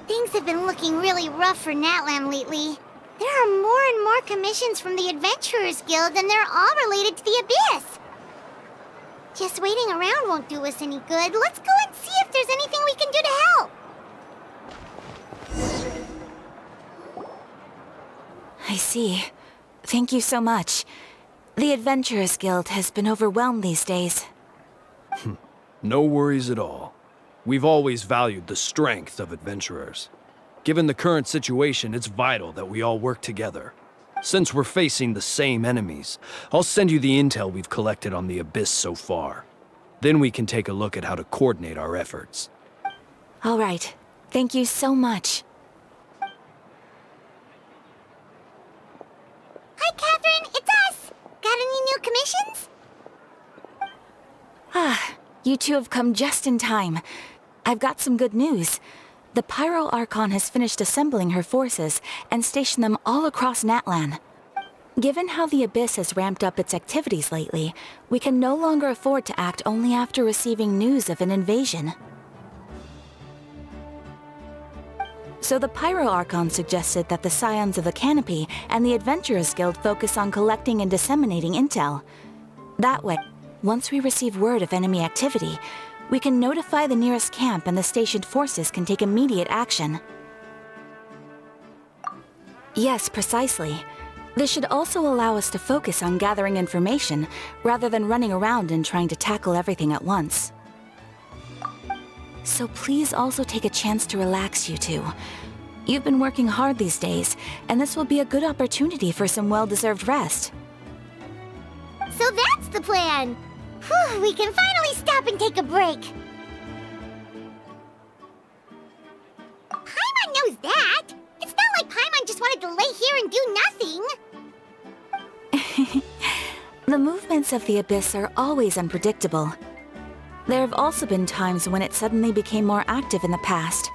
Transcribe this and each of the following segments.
Things have been looking really rough for Natlan lately. There are more and more commissions from the Adventurers Guild, and they're all related to the Abyss. Just waiting around won't do us any good. Let's go and see if there's anything we can do to help. I see. Thank you so much. The Adventurers Guild has been overwhelmed these days. No worries at all. We've always valued the strength of adventurers. Given the current situation, it's vital that we all work together. Since we're facing the same enemies, I'll send you the intel we've collected on the Abyss so far. Then we can take a look at how to coordinate our efforts. All right. Thank you so much. Hi, Catherine. It's us. Got any new commissions? You two have come just in time. I've got some good news. The Pyro Archon has finished assembling her forces and stationed them all across Natlan. Given how the Abyss has ramped up its activities lately, we can no longer afford to act only after receiving news of an invasion. So the Pyro Archon suggested that the Scions of the Canopy and the Adventurers Guild focus on collecting and disseminating intel. That way, once we receive word of enemy activity, we can notify the nearest camp and the stationed forces can take immediate action. Yes, precisely. This should also allow us to focus on gathering information rather than running around and trying to tackle everything at once. So please also take a chance to relax, you two. You've been working hard these days, and this will be a good opportunity for some well-deserved rest. So that's the plan. Whew, we can finally stop and take a break. Paimon knows that. It's not like Paimon just wanted to lay here and do nothing. The movements of the Abyss are always unpredictable. There have also been times when it suddenly became more active in the past.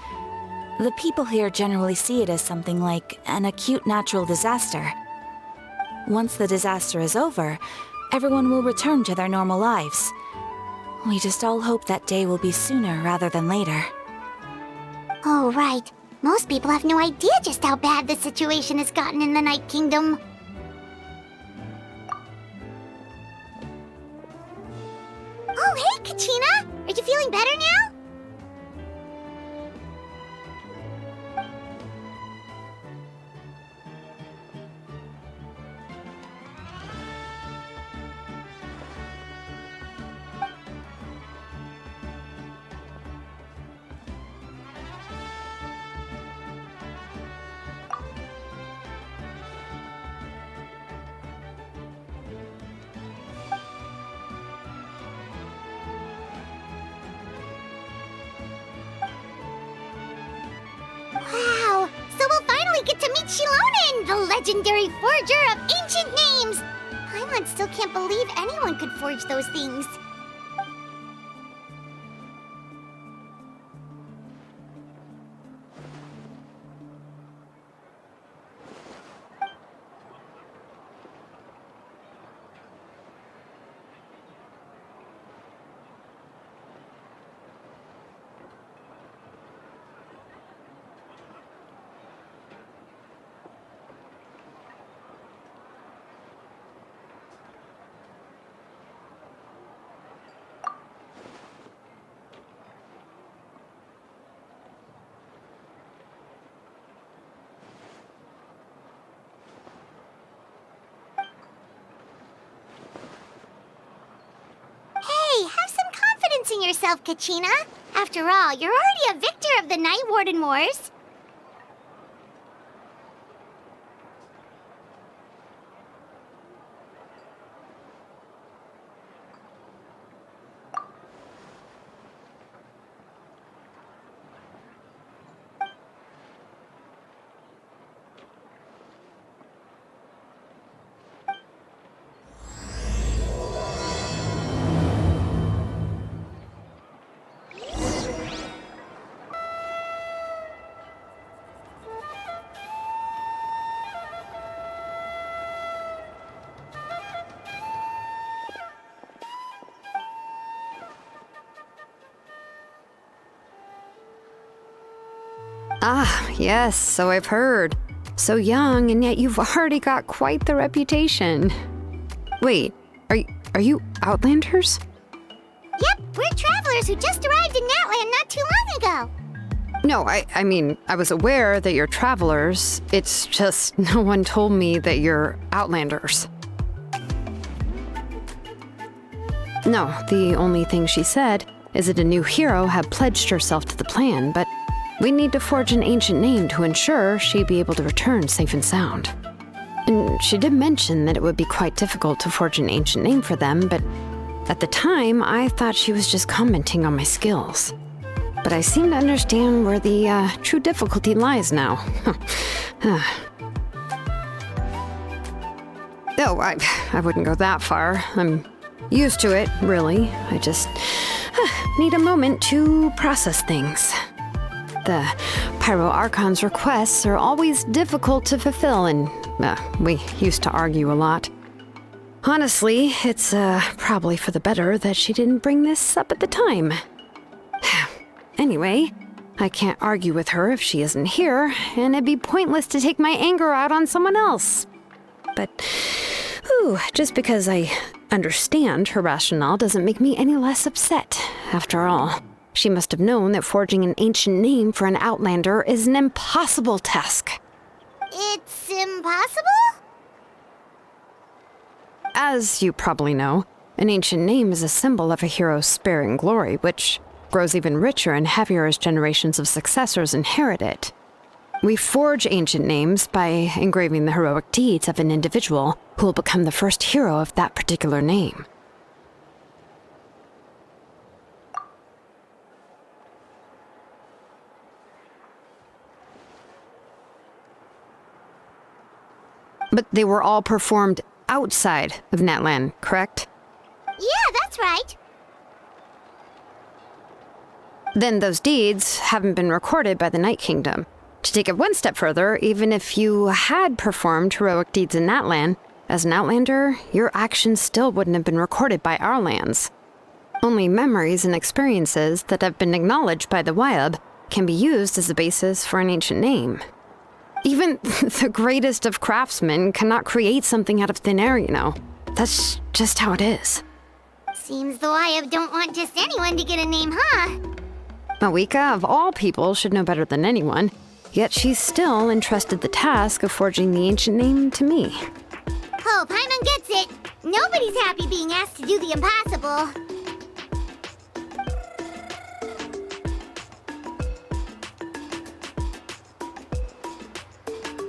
The people here generally see it as something like an acute natural disaster. Once the disaster is over, everyone will return to their normal lives. We just all hope that day will be sooner rather than later. Oh, right. Most people have no idea just how bad the situation has gotten in the Night Kingdom. Oh, hey, Kachina! Are you feeling better now? Wow! So we'll finally get to meet Shilonen, the legendary forger of ancient names! Paimon still can't believe anyone could forge those things. Hey, have some confidence in yourself, Kachina. After all, you're already a victor of the Night Warden Wars. Ah, yes, so I've heard. So young, and yet you've already got quite the reputation. Wait, are you Outlanders? Yep, we're travelers who just arrived in Natland not too long ago. No, I mean, I was aware that you're travelers. It's just no one told me that you're Outlanders. No, the only thing she said is that a new hero had pledged herself to the plan, but we need to forge an ancient name to ensure she'd be able to return safe and sound. And she did mention that it would be quite difficult to forge an ancient name for them, but at the time, I thought she was just commenting on my skills. But I seem to understand where the true difficulty lies now. Oh, I wouldn't go that far. I'm used to it, really. I just need a moment to process things. The Pyro Archon's requests are always difficult to fulfill, and we used to argue a lot. Honestly, it's probably for the better that she didn't bring this up at the time. Anyway, I can't argue with her if she isn't here, and it'd be pointless to take my anger out on someone else. But, just because I understand her rationale doesn't make me any less upset. After all, she must have known that forging an ancient name for an Outlander is an impossible task. It's impossible? As you probably know, an ancient name is a symbol of a hero's spirit and glory, which grows even richer and heavier as generations of successors inherit it. We forge ancient names by engraving the heroic deeds of an individual who will become the first hero of that particular name. But they were all performed outside of Natlan, correct? Yeah, that's right. Then those deeds haven't been recorded by the Night Kingdom. To take it one step further, even if you had performed heroic deeds in Natlan, as an Outlander, your actions still wouldn't have been recorded by our lands. Only memories and experiences that have been acknowledged by the Wyab can be used as a basis for an ancient name. Even the greatest of craftsmen cannot create something out of thin air, you know. That's just how it is. Seems the Wyab don't want just anyone to get a name, huh? Mawika, of all people, should know better than anyone, yet she's still entrusted the task of forging the ancient name to me. Hope Paimon gets it. Nobody's happy being asked to do the impossible.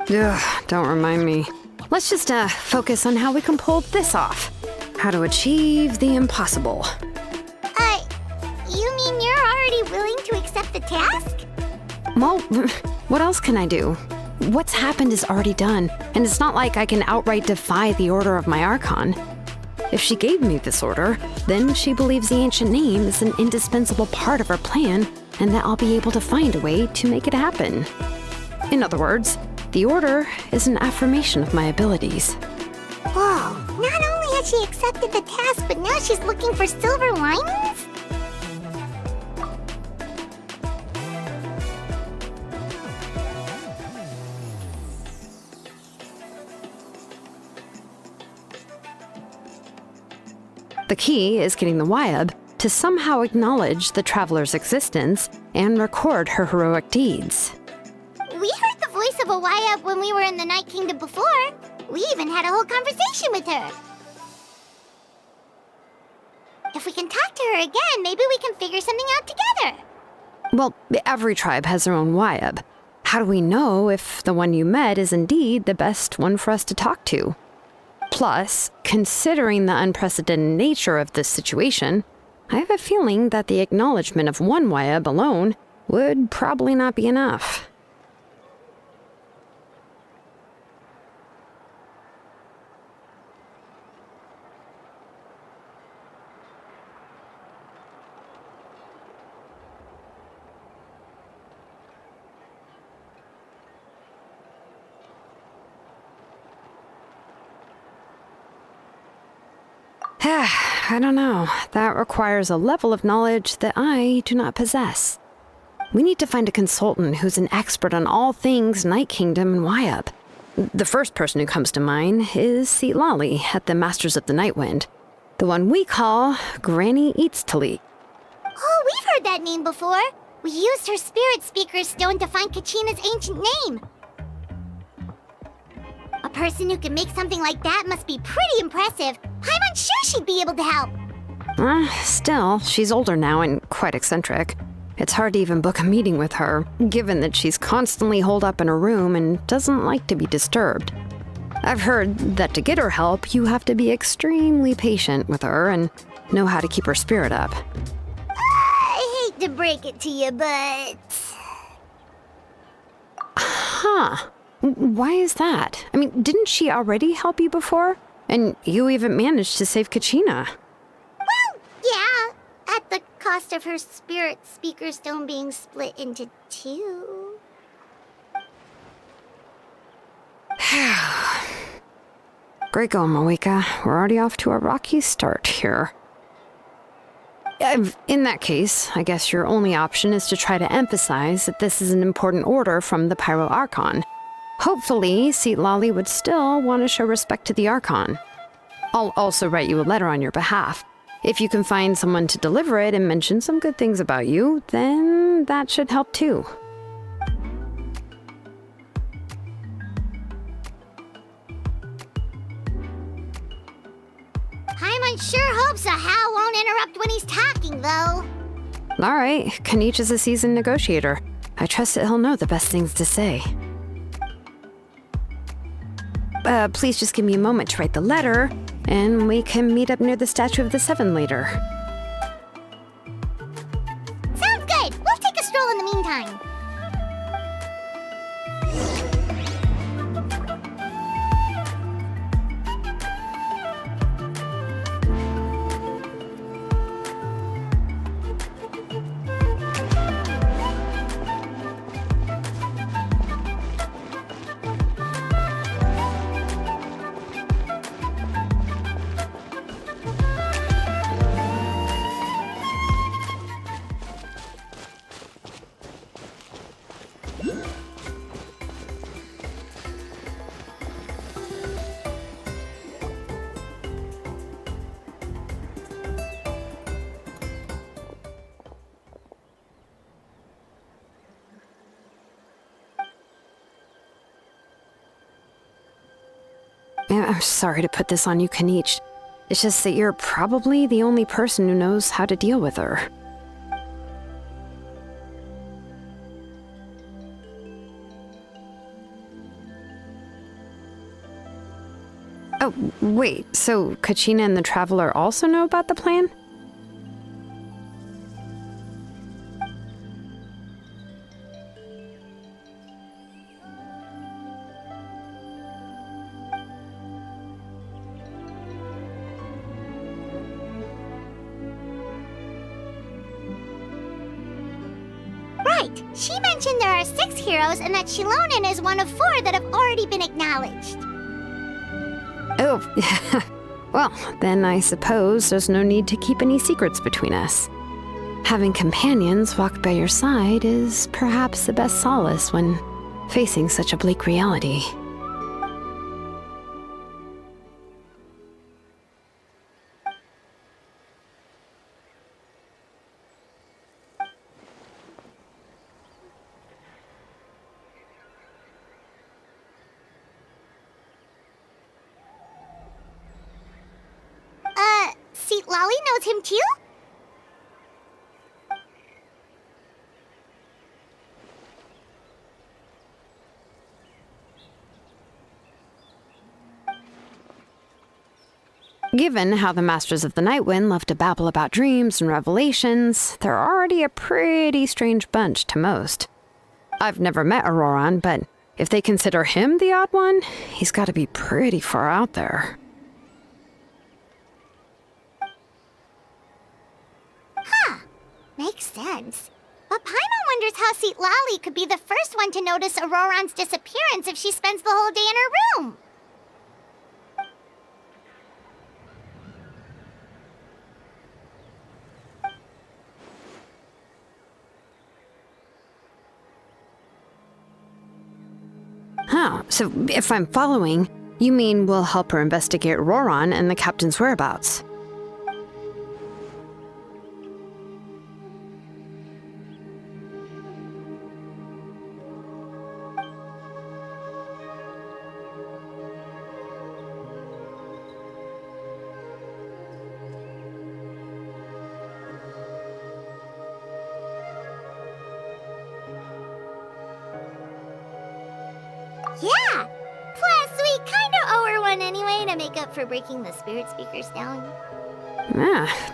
Ugh, don't remind me. Let's just focus on how we can pull this off. How to achieve the impossible. You mean you're already willing to accept the task? Well, what else can I do? What's happened is already done, and it's not like I can outright defy the order of my Archon. If she gave me this order, then she believes the ancient name is an indispensable part of her plan, and that I'll be able to find a way to make it happen. In other words, the order is an affirmation of my abilities. Whoa, not only has she accepted the task, but now she's looking for silver linings? The key is getting the Wyab to somehow acknowledge the traveler's existence and record her heroic deeds. We heard the voice of a Wyab when we were in the Night Kingdom before. We even had a whole conversation with her. If we can talk to her again, maybe we can figure something out together. Well, every tribe has their own Wyab. How do we know if the one you met is indeed the best one for us to talk to? Plus, considering the unprecedented nature of this situation, I have a feeling that the acknowledgement of one Wyab alone would probably not be enough. I don't know. That requires a level of knowledge that I do not possess. We need to find a consultant who's an expert on all things Night Kingdom and Wyup. The first person who comes to mind is Seat Lolly at the Masters of the Nightwind. The one we call Granny Eats Talik. Oh, we've heard that name before. We used her spirit speaker stone to find Kachina's ancient name. A person who can make something like that must be pretty impressive. I'm unsure she'd be able to help. Still, she's older now and quite eccentric. It's hard to even book a meeting with her, given that she's constantly holed up in her room and doesn't like to be disturbed. I've heard that to get her help, you have to be extremely patient with her and know how to keep her spirit up. I hate to break it to you, but... Huh. Why is that? I mean, didn't she already help you before? And you even managed to save Kachina. Well, yeah, at the cost of her spirit speaker stone being split into two. Great going, Moeka. We're already off to a rocky start here. In that case, I guess your only option is to try to emphasize that this is an important order from the Pyro Archon. Hopefully, Seat Lolly would still want to show respect to the Archon. I'll also write you a letter on your behalf. If you can find someone to deliver it and mention some good things about you, then that should help too. Paimon sure hopes a Hal won't interrupt when he's talking, though. All right, Kanich is a seasoned negotiator. I trust that he'll know the best things to say. Please just give me a moment to write the letter, and we can meet up near the Statue of the Seven later. Sounds good. We'll take a stroll in the meantime. I'm sorry to put this on you, Kanich. It's just that you're probably the only person who knows how to deal with her. Oh, wait, so Kachina and the Traveler also know about the plan? Right. She mentioned there are 6 heroes and that Shilonen is one of 4 that have already been acknowledged. Oh, well, then I suppose there's no need to keep any secrets between us. Having companions walk by your side is perhaps the best solace when facing such a bleak reality. Seat Lolly knows him too? Given how the Masters of the Nightwind love to babble about dreams and revelations, they're already a pretty strange bunch to most. I've never met Auroran, but if they consider him the odd one, he's got to be pretty far out there. Makes sense. But Paimon wonders how Seat Lolly could be the first one to notice Auroran's disappearance if she spends the whole day in her room. Oh, so if I'm following, you mean we'll help her investigate Roron and the captain's whereabouts? Yeah! Plus, we kinda owe her one anyway to make up for breaking the spirit speakers down.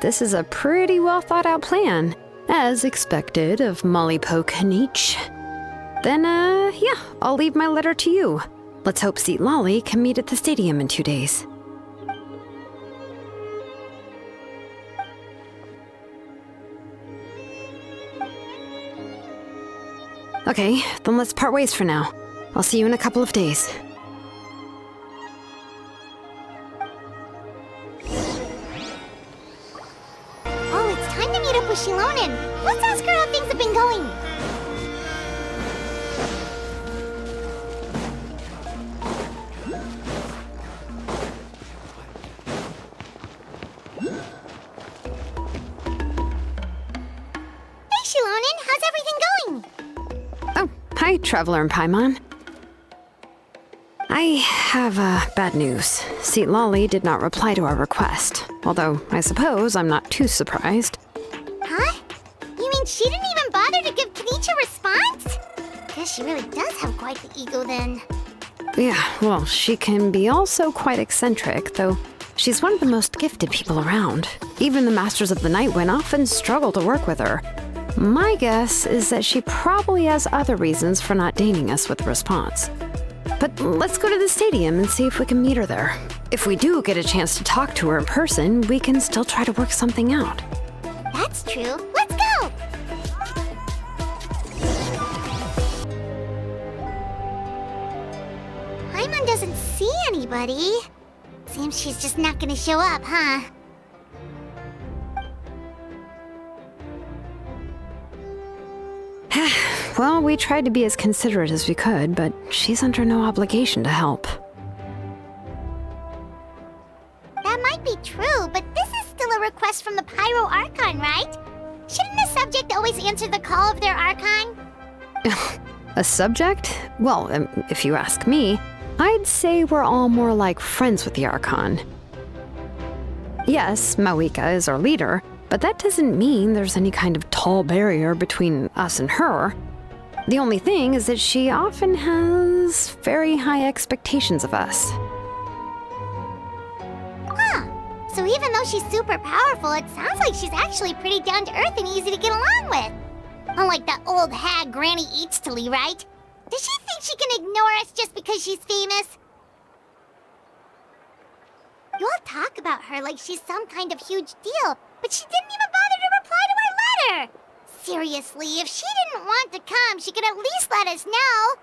This is a pretty well thought out plan, as expected of Molly Poke Nietzsche. Then, yeah, I'll leave my letter to you. Let's hope Seat Lolly can meet at the stadium in 2 days. Okay, then let's part ways for now. I'll see you in a couple of days. Oh, it's time to meet up with Shilonen. Let's ask her how things have been going. Hey, Shilonen, how's everything going? Oh, hi, Traveler and Paimon. I have bad news. Seat Lolly did not reply to our request, although I suppose I'm not too surprised. Huh? You mean she didn't even bother to give Kenichi a response? Guess she really does have quite the ego then. Yeah, well, she can be also quite eccentric, though she's one of the most gifted people around. Even the Masters of the Nightwind often struggle to work with her. My guess is that she probably has other reasons for not deigning us with a response. But let's go to the stadium and see if we can meet her there. If we do get a chance to talk to her in person, we can still try to work something out. That's true. Let's go! Paimon doesn't see anybody. Seems she's just not gonna show up, huh? Well, we tried to be as considerate as we could, but she's under no obligation to help. That might be true, but this is still a request from the Pyro Archon, right? Shouldn't the subject always answer the call of their Archon? A subject? Well, if you ask me, I'd say we're all more like friends with the Archon. Yes, Mawika is our leader, but that doesn't mean there's any kind of tall barrier between us and her. The only thing is that she often has very high expectations of us. Huh. So even though she's super powerful, it sounds like she's actually pretty down to earth and easy to get along with. Unlike that old hag Granny Eatstily, right? Does she think she can ignore us just because she's famous? You all talk about her like she's some kind of huge deal, but she didn't even bother to reply to our letter! Seriously, if she didn't want to come, she could at least let us know.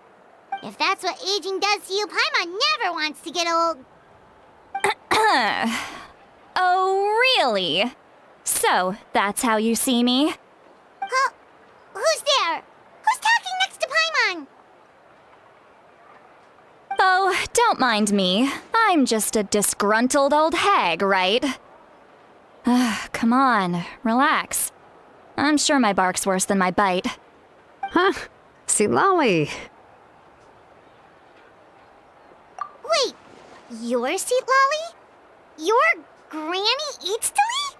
If that's what aging does to you, Paimon never wants to get old. Oh, really? So, that's how you see me? Huh? Who's there? Who's talking next to Paimon? Oh, don't mind me. I'm just a disgruntled old hag, right? Come on, relax. I'm sure my bark's worse than my bite. Huh? Seat Lolly. Wait, you're Seat Lolly? You're Granny Eatstily?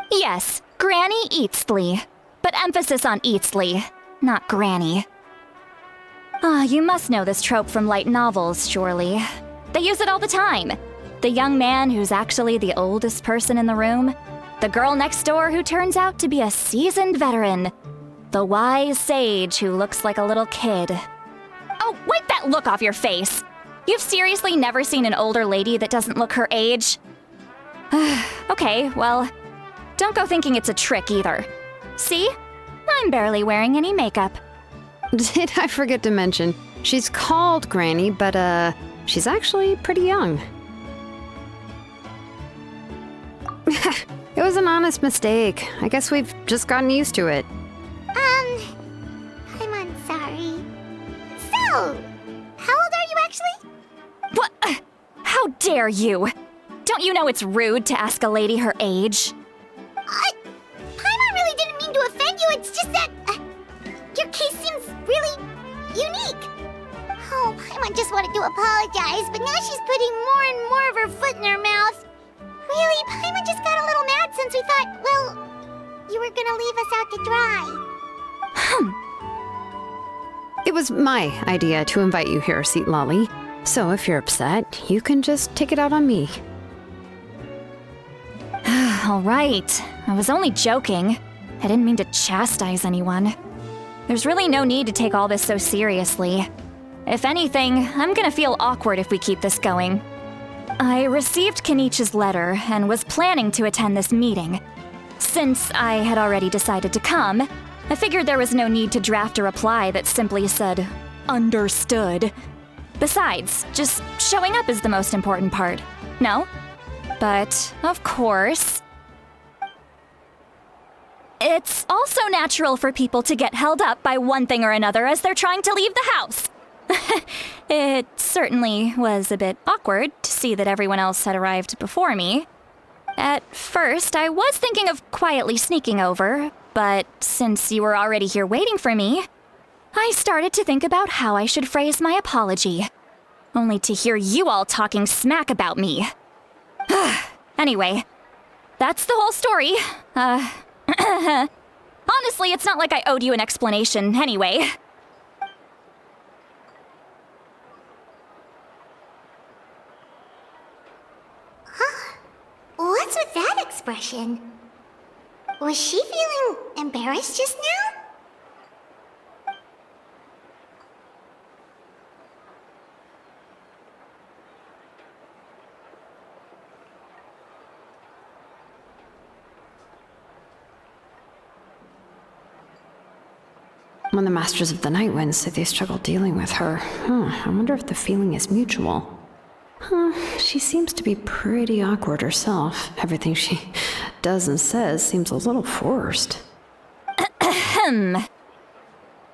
Yes, Granny Eatsley. But emphasis on Eatsley, not Granny. You must know this trope from light novels, surely. They use it all the time. The young man who's actually the oldest person in the room. The girl next door who turns out to be a seasoned veteran. The wise sage who looks like a little kid. Oh, wipe that look off your face! You've seriously never seen an older lady that doesn't look her age? Okay, well, don't go thinking it's a trick either. See? I'm barely wearing any makeup. Did I forget to mention, she's called Granny, but she's actually pretty young. It was an honest mistake. I guess we've just gotten used to it. I'm sorry. So, how old are you actually? What? How dare you? Don't you know it's rude to ask a lady her age? Paimon really didn't mean to offend you, it's just that... your case seems really unique. Oh, Paimon just wanted to apologize, but now she's putting more and more of her foot in her mouth. Really, Paimon just got a little mad since we thought, well, you were gonna leave us out to dry. It was my idea to invite you here, Seat Lolly. So if you're upset, you can just take it out on me. All right. I was only joking. I didn't mean to chastise anyone. There's really no need to take all this so seriously. If anything, I'm gonna feel awkward if we keep this going. I received Kenichi's letter and was planning to attend this meeting. Since I had already decided to come, I figured there was no need to draft a reply that simply said, "Understood." Besides, just showing up is the most important part. No? But, of course... It's also natural for people to get held up by one thing or another as they're trying to leave the house. It certainly was a bit awkward to see that everyone else had arrived before me. At first, I was thinking of quietly sneaking over, but since you were already here waiting for me, I started to think about how I should phrase my apology. Only to hear you all talking smack about me. Anyway, that's the whole story. Honestly, it's not like I owed you an explanation anyway. What's with that expression? Was she feeling embarrassed just now? When the Masters of the Night Wind say they struggle dealing with her, I wonder if the feeling is mutual. She seems to be pretty awkward herself. Everything she does and says seems a little forced.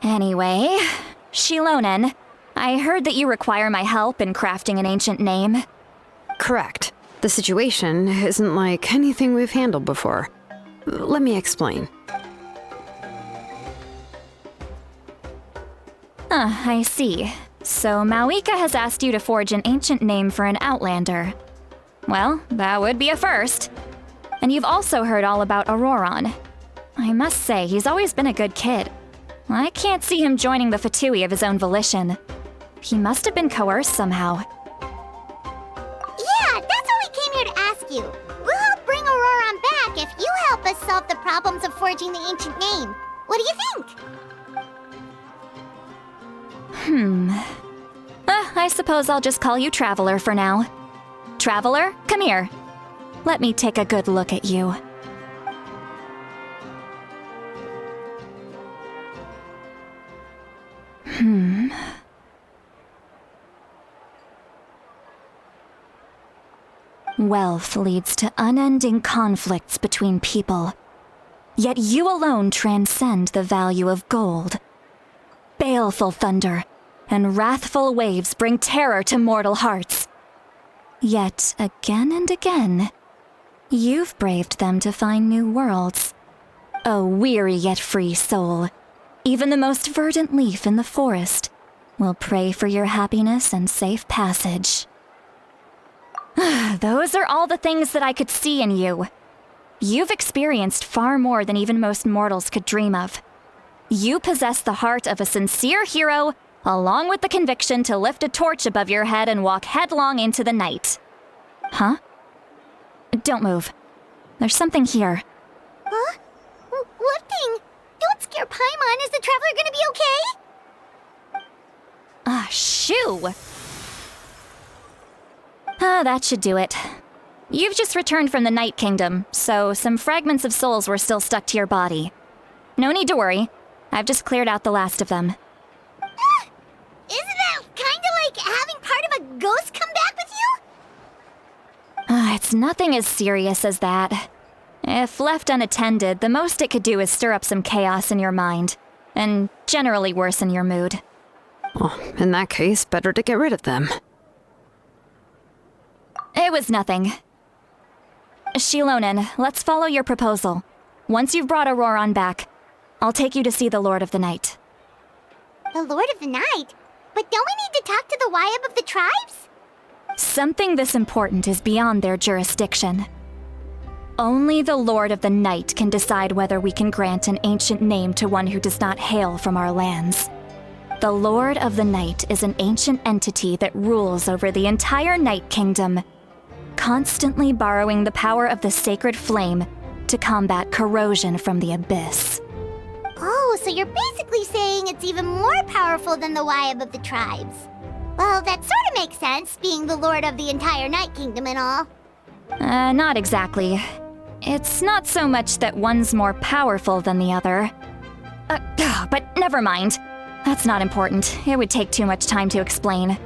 Anyway, Shilonen, I heard that you require my help in crafting an ancient name. Correct. The situation isn't like anything we've handled before. Let me explain. I see. So Mauika has asked you to forge an ancient name for an Outlander. Well, that would be a first. And you've also heard all about Auroron. I must say, he's always been a good kid. I can't see him joining the Fatui of his own volition. He must have been coerced somehow. Yeah, that's what we came here to ask you. We'll help bring Auroron back if you help us solve the problems of forging the ancient name. What do you think? I suppose I'll just call you Traveler for now. Traveler, come here. Let me take a good look at you. Wealth leads to unending conflicts between people. Yet you alone transcend the value of gold. Baleful thunder and wrathful waves bring terror to mortal hearts. Yet again and again, you've braved them to find new worlds. O weary yet free soul, even the most verdant leaf in the forest will pray for your happiness and safe passage. Those are all the things that I could see in you. You've experienced far more than even most mortals could dream of. You possess the heart of a sincere hero, along with the conviction to lift a torch above your head and walk headlong into the night. Huh? Don't move. There's something here. Huh? What thing? Don't scare Paimon. Is the Traveler gonna be okay? Shoo! That should do it. You've just returned from the Night Kingdom, so some fragments of souls were still stuck to your body. No need to worry. I've just cleared out the last of them. Isn't that kinda like having part of a ghost come back with you? It's nothing as serious as that. If left unattended, the most it could do is stir up some chaos in your mind, and generally worsen your mood. Well, in that case, better to get rid of them. It was nothing. Shilonen, let's follow your proposal. Once you've brought Auroron back, I'll take you to see the Lord of the Night. The Lord of the Night? But don't we need to talk to the Wyab of the tribes? Something this important is beyond their jurisdiction. Only the Lord of the Night can decide whether we can grant an ancient name to one who does not hail from our lands. The Lord of the Night is an ancient entity that rules over the entire Night Kingdom, constantly borrowing the power of the sacred flame to combat corrosion from the abyss. Oh, so you're basically saying it's even more powerful than the Wyab of the tribes. Well, that sort of makes sense, being the lord of the entire Night Kingdom and all. Not exactly. It's not so much that one's more powerful than the other. But never mind. That's not important. It would take too much time to explain.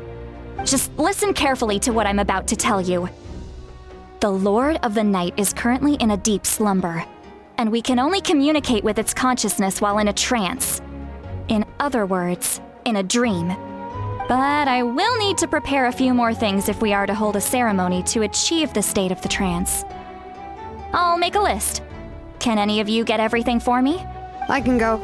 Just listen carefully to what I'm about to tell you. The Lord of the Night is currently in a deep slumber, and we can only communicate with its consciousness while in a trance. In other words, in a dream. But I will need to prepare a few more things if we are to hold a ceremony to achieve the state of the trance. I'll make a list. Can any of you get everything for me? I can go.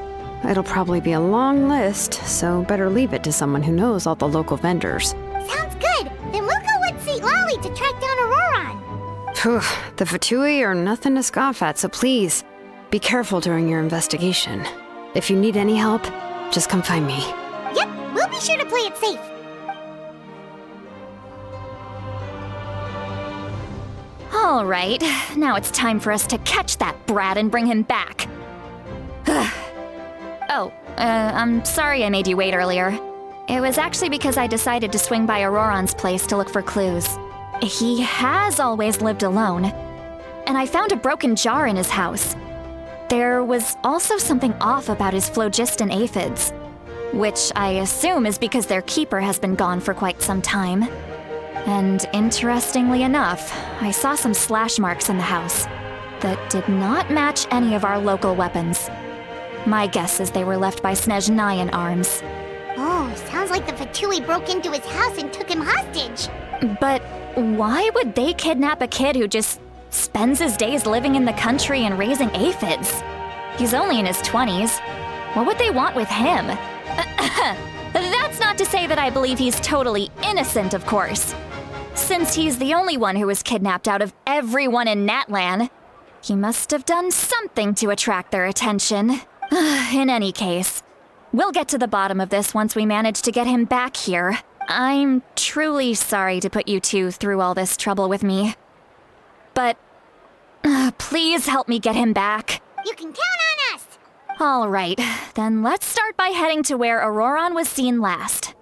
It'll probably be a long list, so better leave it to someone who knows all the local vendors. Sounds good. Then we'll go with St. Lolly to track down Auroron. Phew, the Fatui are nothing to scoff at, so please, be careful during your investigation. If you need any help, just come find me. Yep, we'll be sure to play it safe. All right, now it's time for us to catch that brat and bring him back. I'm sorry I made you wait earlier. It was actually because I decided to swing by Auroron's place to look for clues. He has always lived alone, and I found a broken jar in his house. There was also something off about his phlogiston aphids, which I assume is because their keeper has been gone for quite some time. And interestingly enough, I saw some slash marks in the house that did not match any of our local weapons. My guess is they were left by Snezhnayan arms. Oh, sounds like the Fatui broke into his house and took him hostage. But why would they kidnap a kid who just spends his days living in the country and raising aphids? He's only in his 20s. What would they want with him? That's not to say that I believe he's totally innocent, of course. Since he's the only one who was kidnapped out of everyone in Natlan, he must have done something to attract their attention. In any case, we'll get to the bottom of this once we manage to get him back here. I'm truly sorry to put you two through all this trouble with me. But please help me get him back. You can count on us! All right, then let's start by heading to where Auroron was seen last.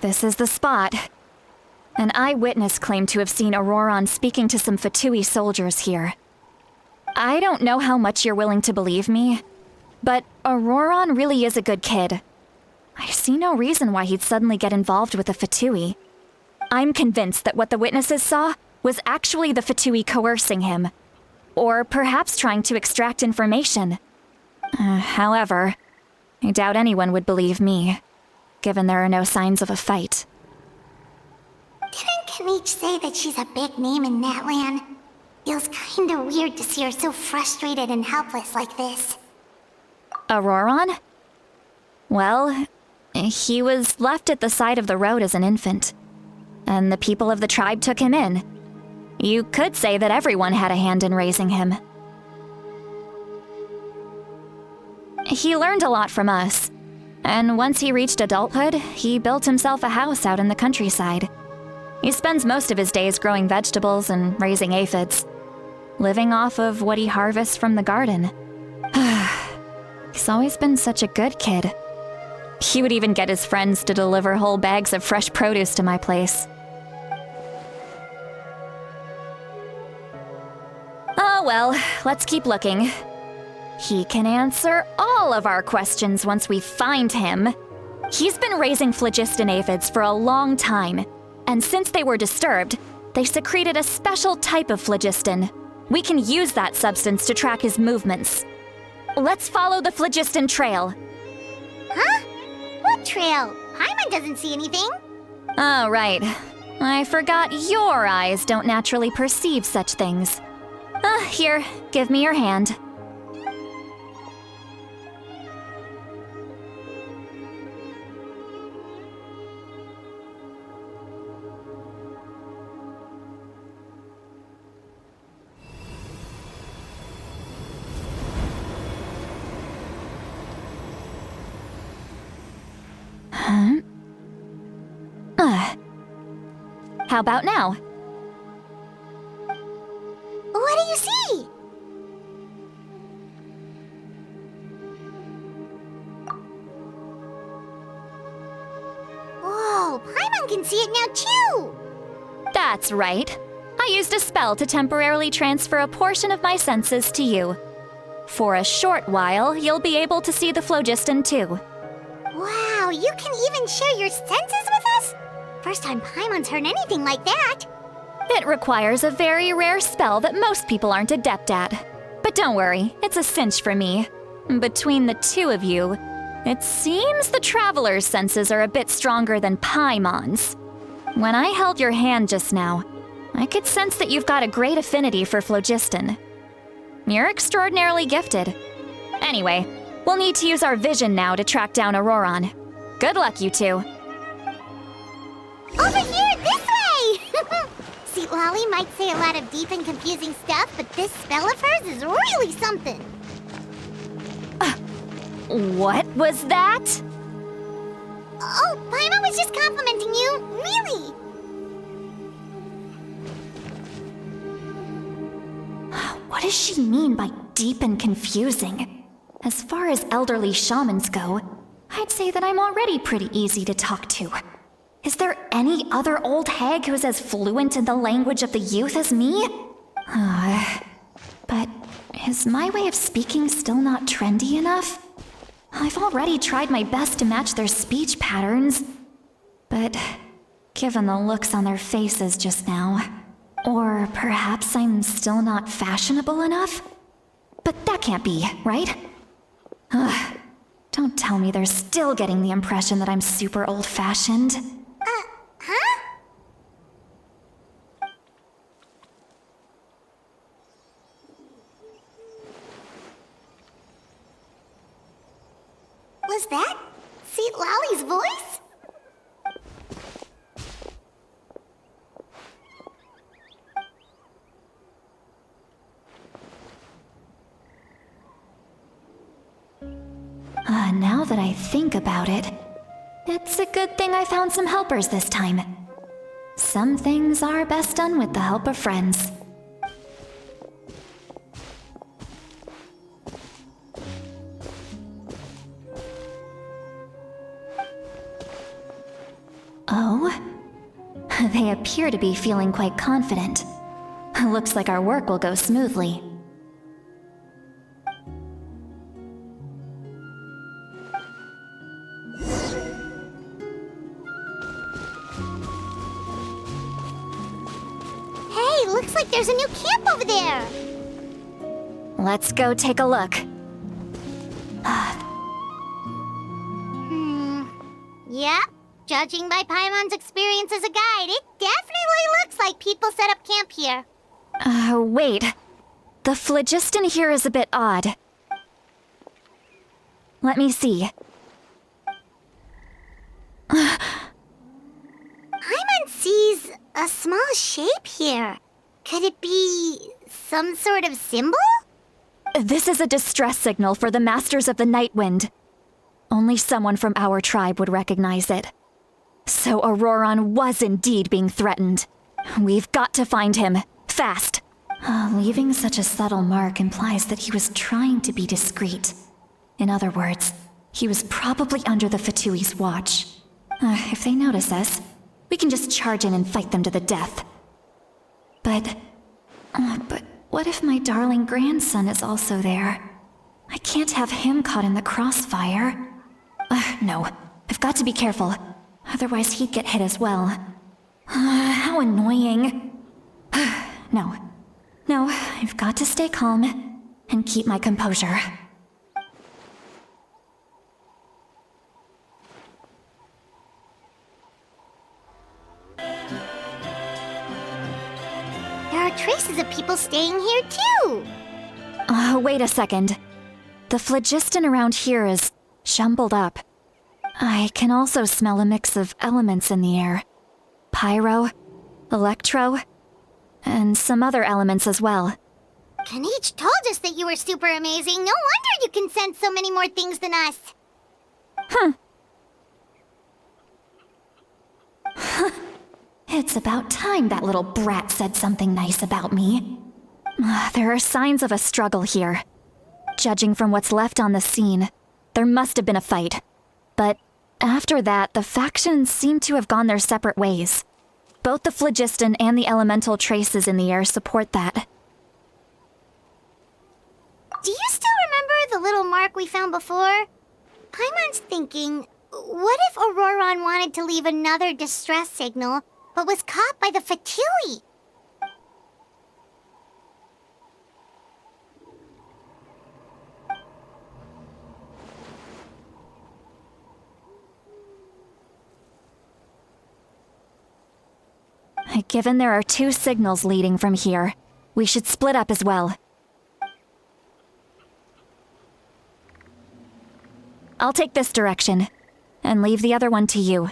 This is the spot. An eyewitness claimed to have seen Auroron speaking to some Fatui soldiers here. I don't know how much you're willing to believe me, but Auroron really is a good kid. I see no reason why he'd suddenly get involved with the Fatui. I'm convinced that what the witnesses saw was actually the Fatui coercing him, or perhaps trying to extract information. However, I doubt anyone would believe me, given there are no signs of a fight. Didn't Kanich say that she's a big name in Natlan? Feels kinda weird to see her so frustrated and helpless like this. Auroron? Well, he was left at the side of the road as an infant, and the people of the tribe took him in. You could say that everyone had a hand in raising him. He learned a lot from us, and once he reached adulthood, he built himself a house out in the countryside. He spends most of his days growing vegetables and raising aphids, living off of what he harvests from the garden. He's always been such a good kid. He would even get his friends to deliver whole bags of fresh produce to my place. Oh well, let's keep looking. He can answer all of our questions once we find him. He's been raising phlogiston aphids for a long time, and since they were disturbed, They secreted a special type of phlogiston. We can use that substance to track his movements. Let's follow the phlogiston trail. Huh? What trail? Paimon doesn't see anything. Oh, right. I forgot your eyes don't naturally perceive such things. Here, give me your hand. How about now? What do you see? Whoa, Paimon can see it now too! That's right. I used a spell to temporarily transfer a portion of my senses to you. For a short while, you'll be able to see the phlogiston too. Wow, you can even share your senses with us? First time Paimon's heard anything like that. It requires a very rare spell that most people aren't adept at. But don't worry, it's a cinch for me. Between the two of you, it seems the Traveler's senses are a bit stronger than Paimon's. When I held your hand just now, I could sense that you've got a great affinity for phlogiston. You're extraordinarily gifted. Anyway, we'll need to use our vision now to track down Auroron. Good luck, you two. Over here, this way! Sweet Lolly might say a lot of deep and confusing stuff, but this spell of hers is really something. What was that? Oh, Paimon was just complimenting you, really. What does she mean by deep and confusing? As far as elderly shamans go, I'd say that I'm already pretty easy to talk to. Is there any other old hag who's as fluent in the language of the youth as me? But is my way of speaking still not trendy enough? I've already tried my best to match their speech patterns. But given the looks on their faces just now, or perhaps I'm still not fashionable enough? But that can't be, right? Don't tell me they're still getting the impression that I'm super old-fashioned. Huh? Was that Sweet Lolly's voice? Now that I think about it, it's a good thing I found some helpers this time. Some things are best done with the help of friends. Oh? They appear to be feeling quite confident. Looks like our work will go smoothly. Looks like there's a new camp over there. Let's go take a look. Yep. Judging by Paimon's experience as a guide, it definitely looks like people set up camp here. Wait. The phlogiston here is a bit odd. Let me see. Paimon sees a small shape here. Could it be some sort of symbol? This is a distress signal for the Masters of the Night Wind. Only someone from our tribe would recognize it. So Auroron was indeed being threatened. We've got to find him, fast. Leaving such a subtle mark implies that he was trying to be discreet. In other words, he was probably under the Fatui's watch. If they notice us, we can just charge in and fight them to the death. But what if my darling grandson is also there? I can't have him caught in the crossfire. No, I've got to be careful. Otherwise he'd get hit as well. How annoying. no. No, I've got to stay calm and keep my composure. There are traces of people staying here too. Wait a second. The phlogiston around here is jumbled up. I can also smell a mix of elements in the air. Pyro, electro, and some other elements as well. Kanich told us that you were super amazing. No wonder you can sense so many more things than us. It's about time that little brat said something nice about me. There are signs of a struggle here. Judging from what's left on the scene, there must have been a fight. But after that, the factions seem to have gone their separate ways. Both the phlogiston and the elemental traces in the air support that. Do you still remember the little mark we found before? Paimon's thinking, what if Auroron wanted to leave another distress signal, but was caught by the Fatui? Given there are 2 signals leading from here, we should split up as well. I'll take this direction, and leave the other one to you.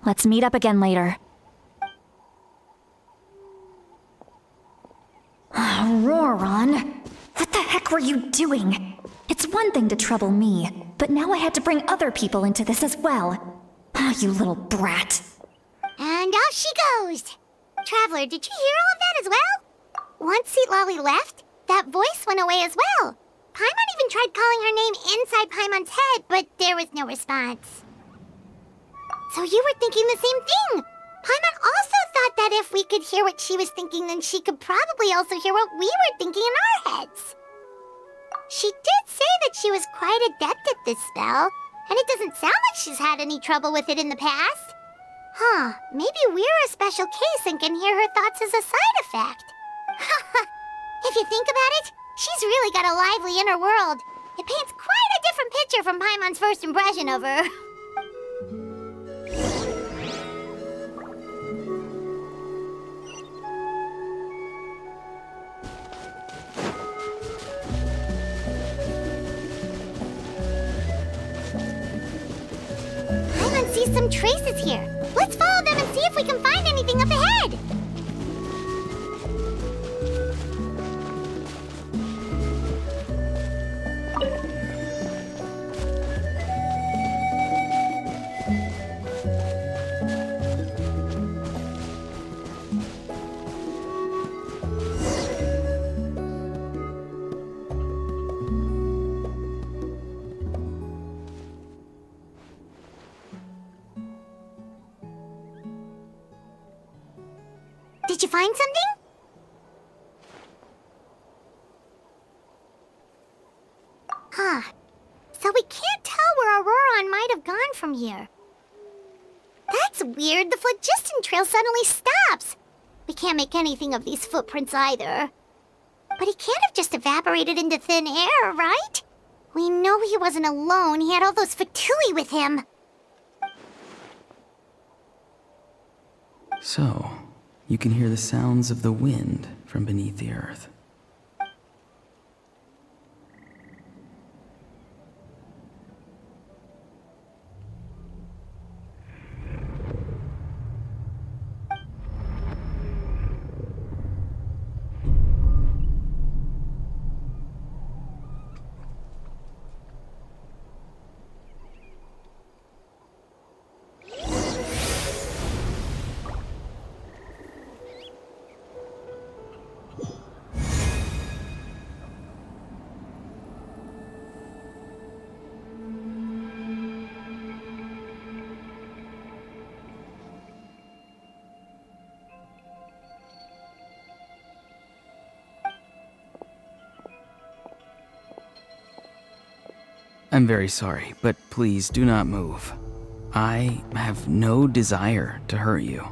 Let's meet up again later. Auroron! What the heck were you doing? It's one thing to trouble me, but now I had to bring other people into this as well. You little brat. And off she goes. Traveler, did you hear all of that as well? Once Seatlolly left, that voice went away as well. Paimon even tried calling her name inside Paimon's head, but there was no response. So you were thinking the same thing. Paimon also thought that if we could hear what she was thinking, then she could probably also hear what we were thinking in our heads. She did say that she was quite adept at this spell, and it doesn't sound like she's had any trouble with it in the past. Maybe we're a special case and can hear her thoughts as a side effect. If you think about it, she's really got a lively inner world. It paints quite a different picture from Paimon's first impression of her. Paimon sees some traces here. Let's follow them and see if we can find anything up ahead. Did you find something? So we can't tell where Auroron might have gone from here. That's weird. The phlogiston trail suddenly stops. We can't make anything of these footprints either. But he can't have just evaporated into thin air, right? We know he wasn't alone. He had all those Fatui with him. So, you can hear the sounds of the wind from beneath the earth. I'm very sorry, but please do not move. I have no desire to hurt you.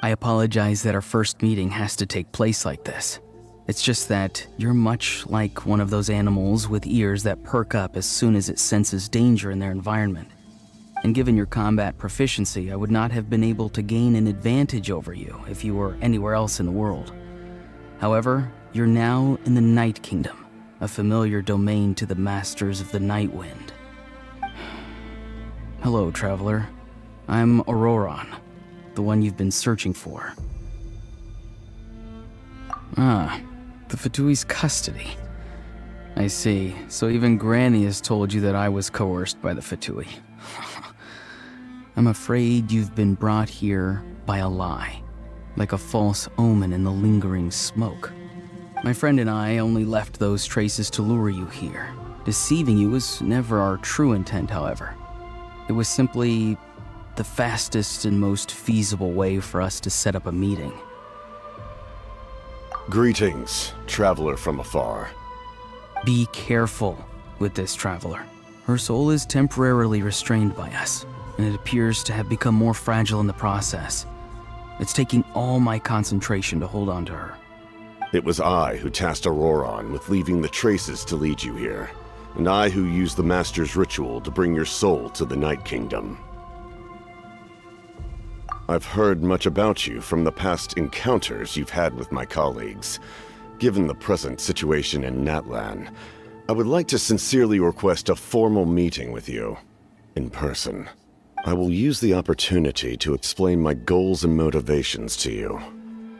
I apologize that our first meeting has to take place like this. It's just that you're much like one of those animals with ears that perk up as soon as it senses danger in their environment. And given your combat proficiency, I would not have been able to gain an advantage over you if you were anywhere else in the world. However, you're now in the Night Kingdom, a familiar domain to the masters of the Night Wind. Hello, traveler. I'm Auroron, the one you've been searching for. Ah, the Fatui's custody. I see. So even Granny has told you that I was coerced by the Fatui. I'm afraid you've been brought here by a lie, like a false omen in the lingering smoke. My friend and I only left those traces to lure you here. Deceiving you was never our true intent, however. It was simply the fastest and most feasible way for us to set up a meeting. Greetings, traveler from afar. Be careful with this traveler. Her soul is temporarily restrained by us, and it appears to have become more fragile in the process. It's taking all my concentration to hold on to her. It was I who tasked Auroron with leaving the traces to lead you here, and I who used the Master's ritual to bring your soul to the Night Kingdom. I've heard much about you from the past encounters you've had with my colleagues. Given the present situation in Natlan, I would like to sincerely request a formal meeting with you, in person. I will use the opportunity to explain my goals and motivations to you,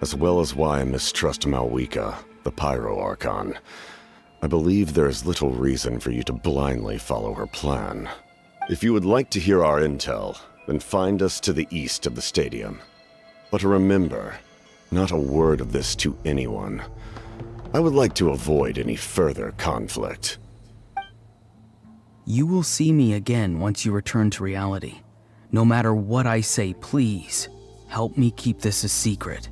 as well as why I mistrust Malwika, the Pyro Archon. I believe there is little reason for you to blindly follow her plan. If you would like to hear our intel, then find us to the east of the stadium. But remember, not a word of this to anyone. I would like to avoid any further conflict. You will see me again once you return to reality. No matter what I say, please, help me keep this a secret.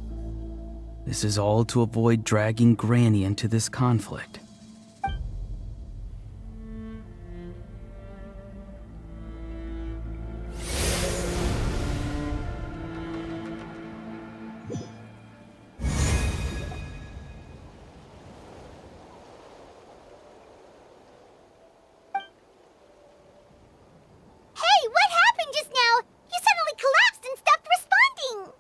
This is all to avoid dragging Granny into this conflict. Hey, what happened just now? You suddenly collapsed and stopped responding.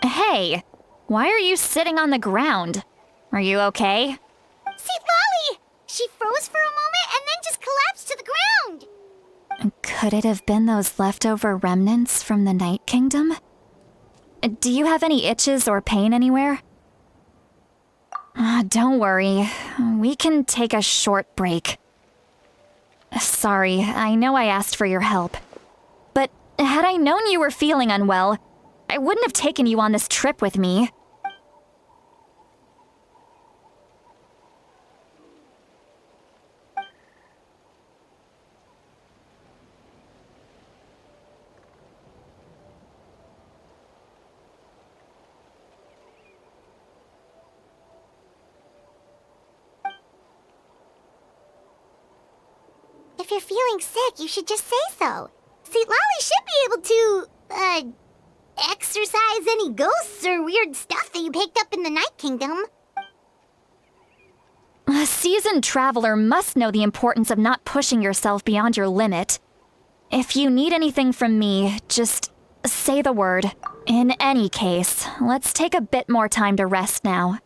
Hey, why are you sitting on the ground? Are you okay? See, Lolly! She froze for a moment and then just collapsed to the ground. Could it have been those leftover remnants from the Night Kingdom? Do you have any itches or pain anywhere? Don't worry. We can take a short break. Sorry, I know I asked for your help. But had I known you were feeling unwell, I wouldn't have taken you on this trip with me. If you're feeling sick, you should just say so. See, Lolly should be able to, exorcise any ghosts or weird stuff that you picked up in the Night Kingdom. A seasoned traveler must know the importance of not pushing yourself beyond your limit. If you need anything from me, just say the word. In any case, let's take a bit more time to rest now.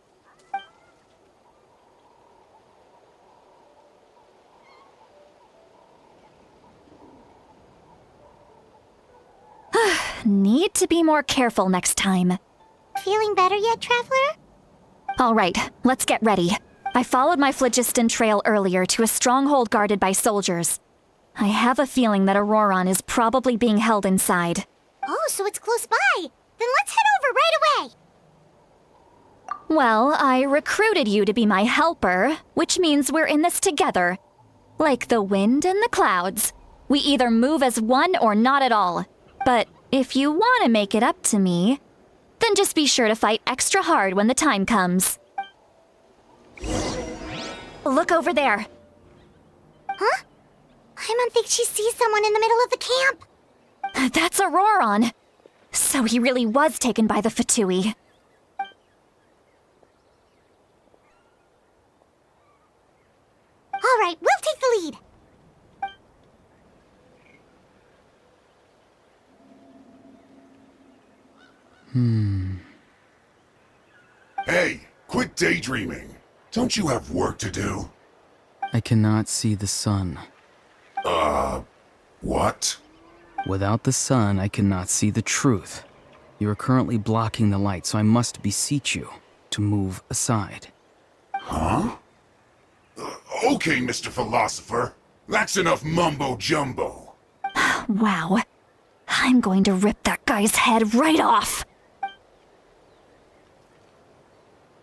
Need to be more careful next time. Feeling better yet, Traveler? All right, let's get ready. I followed my phlogiston trail earlier to a stronghold guarded by soldiers. I have a feeling that Auroron is probably being held inside. Oh, so it's close by. Then let's head over right away. Well, I recruited you to be my helper, which means we're in this together. Like the wind and the clouds. We either move as one or not at all. But if you want to make it up to me, then just be sure to fight extra hard when the time comes. Look over there. Huh? Paimon thinks she sees someone in the middle of the camp. That's Auroron. So he really was taken by the Fatui. All right, we'll take the lead. Hey, quit daydreaming. Don't you have work to do? I cannot see the sun. What? Without the sun, I cannot see the truth. You are currently blocking the light, so I must beseech you to move aside. Huh? Okay, Mr. Philosopher. That's enough mumbo-jumbo. Wow. I'm going to rip that guy's head right off.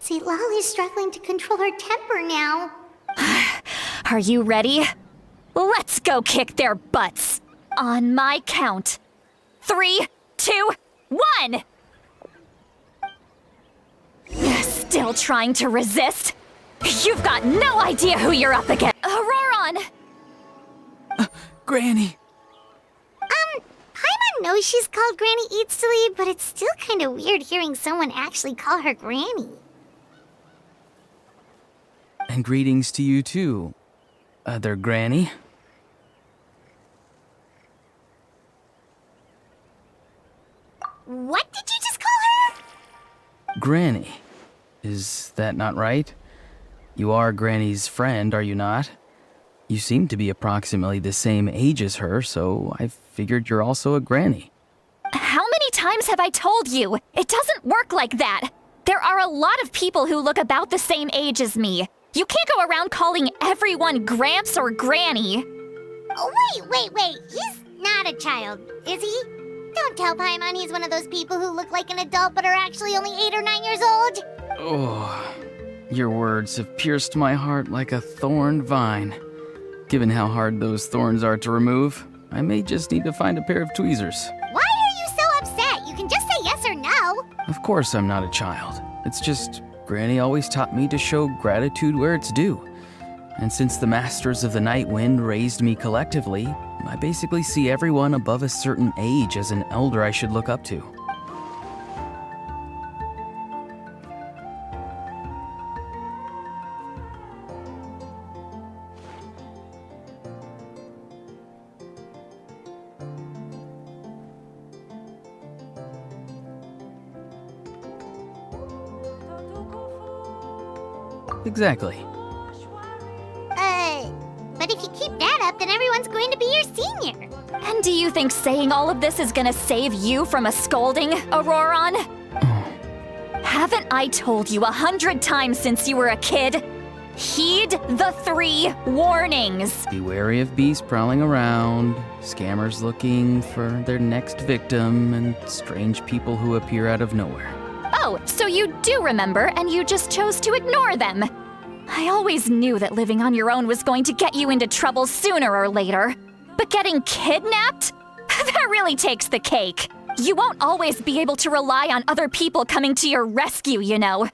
See, Lolly's struggling to control her temper now. Are you ready? Let's go kick their butts. On my count. 3, 2, 1! Still trying to resist? You've got no idea who you're up against. Auroron! Granny! Paimon knows she's called Granny Eatsley, but it's still kind of weird hearing someone actually call her Granny. And greetings to you too, other Granny. What did you just call her? Granny. Is that not right? You are Granny's friend, are you not? You seem to be approximately the same age as her, so I figured you're also a Granny. How many times have I told you? It doesn't work like that. There are a lot of people who look about the same age as me. You can't go around calling everyone Gramps or Granny. Oh, wait. He's not a child, is he? Don't tell Paimon he's one of those people who look like an adult but are actually only 8 or 9 years old. Oh, your words have pierced my heart like a thorned vine. Given how hard those thorns are to remove, I may just need to find a pair of tweezers. Why are you so upset? You can just say yes or no. Of course I'm not a child. It's just, Granny always taught me to show gratitude where it's due. And since the Masters of the Night Wind raised me collectively, I basically see everyone above a certain age as an elder I should look up to. Exactly. But if you keep that up, then everyone's going to be your senior. And do you think saying all of this is gonna save you from a scolding, Auroron? Haven't I told you 100 times since you were a kid? Heed the 3 warnings. Be wary of beasts prowling around, scammers looking for their next victim, and strange people who appear out of nowhere. Oh, so you do remember, and you just chose to ignore them. I always knew that living on your own was going to get you into trouble sooner or later. But getting kidnapped? That really takes the cake. You won't always be able to rely on other people coming to your rescue, you know.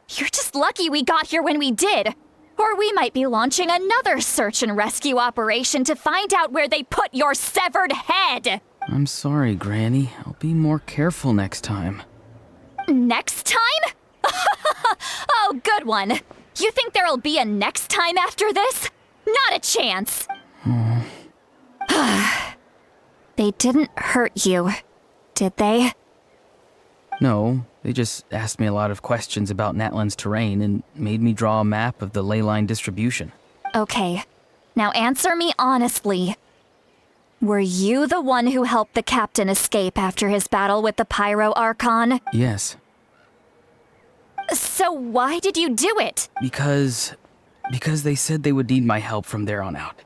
You're just lucky we got here when we did. Or we might be launching another search and rescue operation to find out where they put your severed head. I'm sorry, Granny. I'll be more careful next time. Next time? Oh, good one. You think there'll be a next time after this? Not a chance. They didn't hurt you, did they? No, they just asked me a lot of questions about Natlan's terrain and made me draw a map of the ley line distribution. Okay, now answer me honestly. Were you the one who helped the captain escape after his battle with the Pyro Archon? Yes. So why did you do it? Because they said they would need my help from there on out.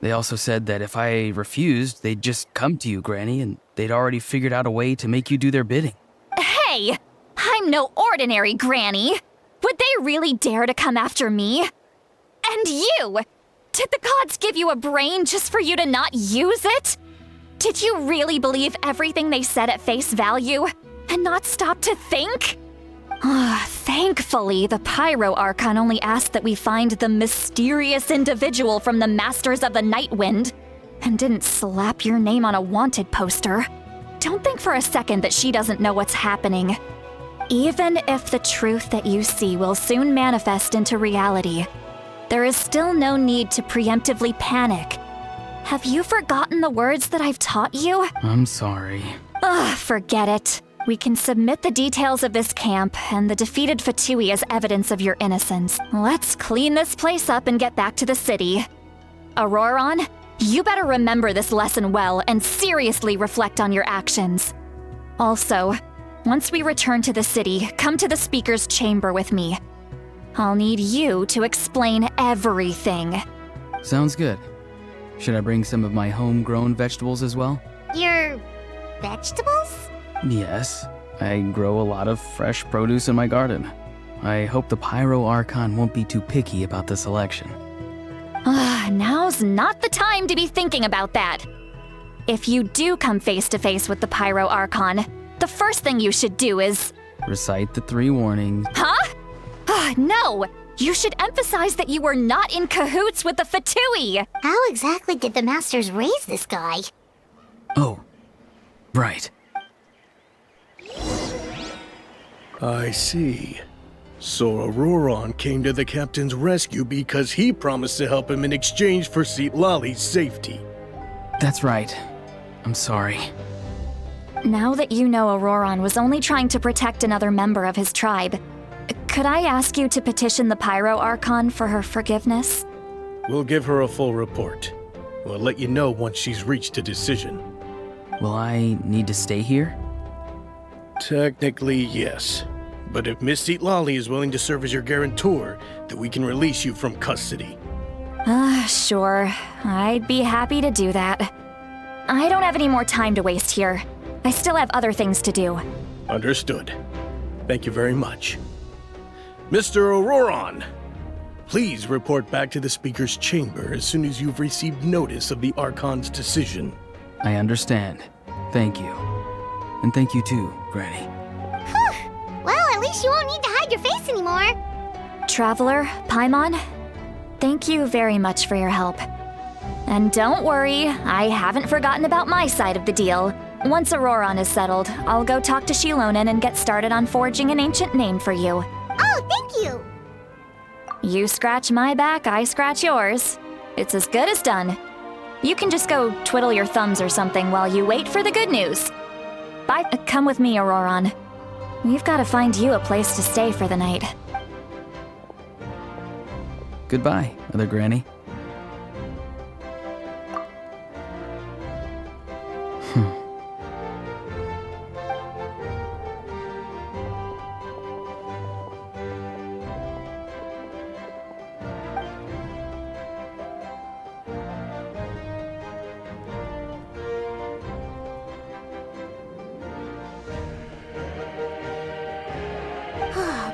They also said that if I refused, they'd just come to you, Granny, and they'd already figured out a way to make you do their bidding. Hey, I'm no ordinary Granny. Would they really dare to come after me? And you! Did the gods give you a brain just for you to not use it? Did you really believe everything they said at face value and not stop to think? Thankfully, the Pyro Archon only asked that we find the mysterious individual from the Masters of the Night Wind, and didn't slap your name on a wanted poster. Don't think for a second that she doesn't know what's happening. Even if the truth that you see will soon manifest into reality, there is still no need to preemptively panic. Have you forgotten the words that I've taught you? I'm sorry. Ugh, forget it. We can submit the details of this camp and the defeated Fatui as evidence of your innocence. Let's clean this place up and get back to the city. Auroron, you better remember this lesson well and seriously reflect on your actions. Also, once we return to the city, come to the speaker's chamber with me. I'll need you to explain everything. Sounds good. Should I bring some of my homegrown vegetables as well? Your vegetables? Yes. I grow a lot of fresh produce in my garden. I hope the Pyro Archon won't be too picky about the selection. Now's not the time to be thinking about that. If you do come face to face with the Pyro Archon, the first thing you should do is... Recite the 3 warnings. Huh? No! You should emphasize that you were not in cahoots with the Fatui! How exactly did the Masters raise this guy? Oh, right. I see. So Auroron came to the captain's rescue because he promised to help him in exchange for Lali's safety. That's right. I'm sorry. Now that you know Auroron was only trying to protect another member of his tribe, could I ask you to petition the Pyro Archon for her forgiveness? We'll give her a full report. We'll let you know once she's reached a decision. Will I need to stay here? Technically, yes. But if Miss Lali is willing to serve as your guarantor, then we can release you from custody. Sure. I'd be happy to do that. I don't have any more time to waste here. I still have other things to do. Understood. Thank you very much. Mr. Auroron, please report back to the Speaker's chamber as soon as you've received notice of the Archon's decision. I understand. Thank you. And thank you too, Granny. Well, at least you won't need to hide your face anymore. Traveler, Paimon, thank you very much for your help. And don't worry, I haven't forgotten about my side of the deal. Once Auroron is settled, I'll go talk to Shilonen and get started on forging an ancient name for you. Oh, thank you. You scratch my back, I scratch yours. It's as good as done. You can just go twiddle your thumbs or something while you wait for the good news. Bye. Come with me, Auroron. We've got to find you a place to stay for the night. Goodbye, Other Granny.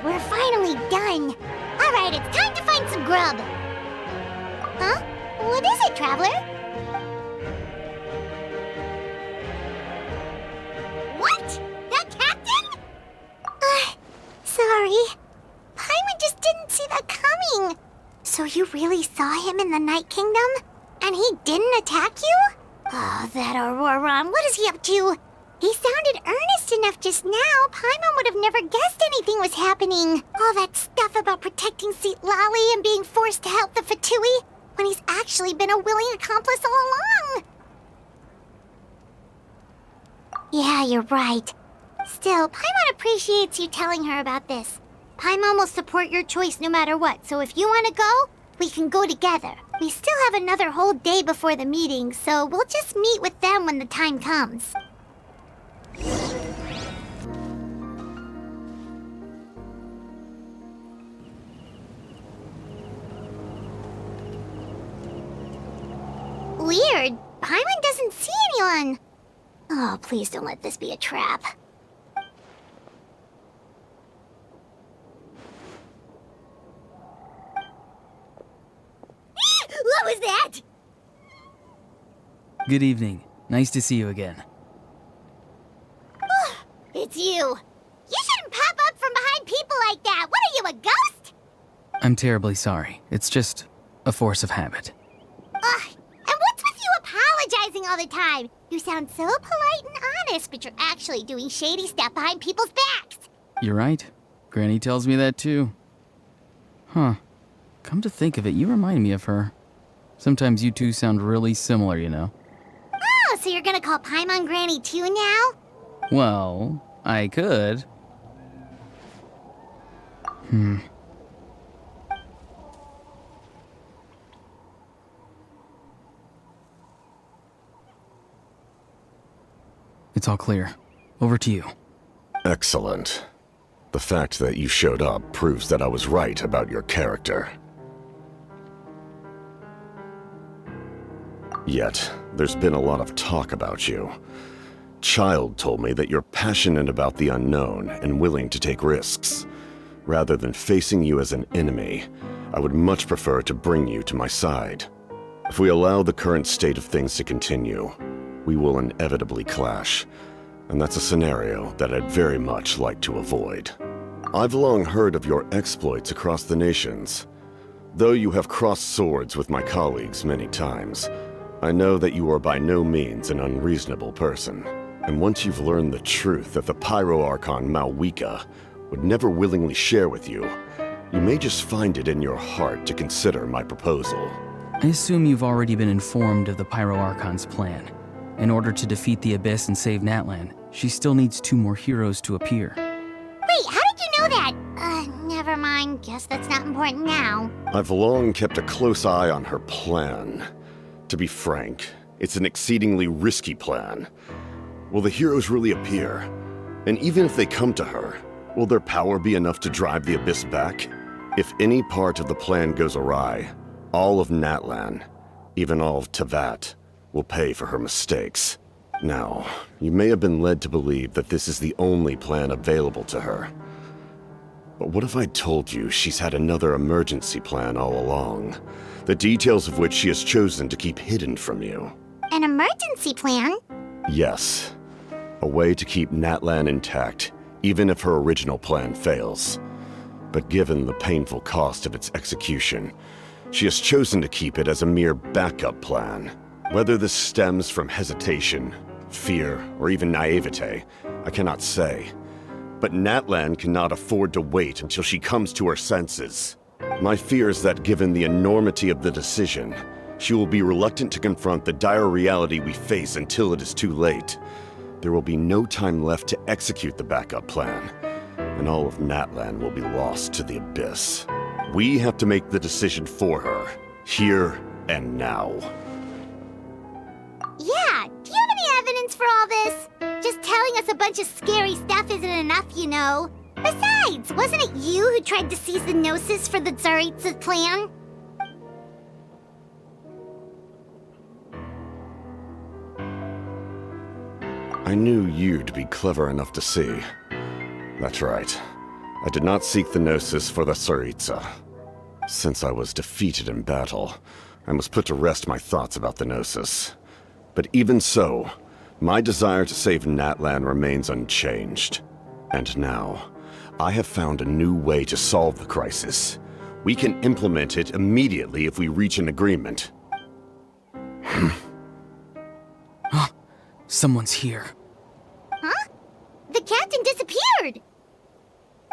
We're finally done. All right, it's time to find some grub. Huh? What is it, Traveler? What? The captain? Sorry. Paimon just didn't see that coming. So you really saw him in the Night Kingdom? And he didn't attack you? Oh, that Auroron, what is he up to? He sounded earnest enough just now. Paimon would have never guessed anything was happening. All that stuff about protecting Lali and being forced to help the Fatui, when he's actually been a willing accomplice all along. Yeah, you're right. Still, Paimon appreciates you telling her about this. Paimon will support your choice no matter what, so if you want to go, we can go together. We still have another whole day before the meeting, so we'll just meet with them when the time comes. Weird. Paimon doesn't see anyone. Oh, please don't let this be a trap. What was that? Good evening. Nice to see you again. It's you. You shouldn't pop up from behind people like that? What are you, a ghost? I'm terribly sorry. It's just a force of habit. Ugh, and what's with you apologizing all the time? You sound so polite and honest, but you're actually doing shady stuff behind people's backs. You're right. Granny tells me that too. Huh. Come to think of it, you remind me of her. Sometimes you two sound really similar, you know. Oh, so you're gonna call Paimon Granny too now? Well, I could. It's all clear. Over to you. Excellent. The fact that you showed up proves that I was right about your character. Yet, there's been a lot of talk about you. Child told me that you're passionate about the unknown and willing to take risks. Rather than facing you as an enemy, I would much prefer to bring you to my side. If we allow the current state of things to continue, we will inevitably clash, and that's a scenario that I'd very much like to avoid. I've long heard of your exploits across the nations. Though you have crossed swords with my colleagues many times, I know that you are by no means an unreasonable person. And once you've learned the truth that the Pyro Archon Malwika would never willingly share with you, you may just find it in your heart to consider my proposal. I assume you've already been informed of the Pyro Archon's plan. In order to defeat the Abyss and save Natlan, she still needs 2 more heroes to appear. Wait, how did you know that? Never mind. Guess that's not important now. I've long kept a close eye on her plan. To be frank, it's an exceedingly risky plan. Will the heroes really appear? And even if they come to her, will their power be enough to drive the Abyss back? If any part of the plan goes awry, all of Natlan, even all of Tevat, will pay for her mistakes. Now, you may have been led to believe that this is the only plan available to her. But what if I told you she's had another emergency plan all along, the details of which she has chosen to keep hidden from you? An emergency plan? Yes. A way to keep Natlan intact, even if her original plan fails. But given the painful cost of its execution, she has chosen to keep it as a mere backup plan. Whether this stems from hesitation, fear, or even naivete, I cannot say. But Natlan cannot afford to wait until she comes to her senses. My fear is that given the enormity of the decision, she will be reluctant to confront the dire reality we face until it is too late. There will be no time left to execute the backup plan, and all of Natlan will be lost to the Abyss. We have to make the decision for her, here and now. Yeah, do you have any evidence for all this? Just telling us a bunch of scary stuff isn't enough, you know. Besides, wasn't it you who tried to seize the Gnosis for the Tsaritsa plan? I knew you'd be clever enough to see. That's right. I did not seek the Gnosis for the Tsaritsa. Since I was defeated in battle, I must put to rest my thoughts about the Gnosis. But even so, my desire to save Natlan remains unchanged. And now, I have found a new way to solve the crisis. We can implement it immediately if we reach an agreement. Someone's here. Huh? The captain disappeared!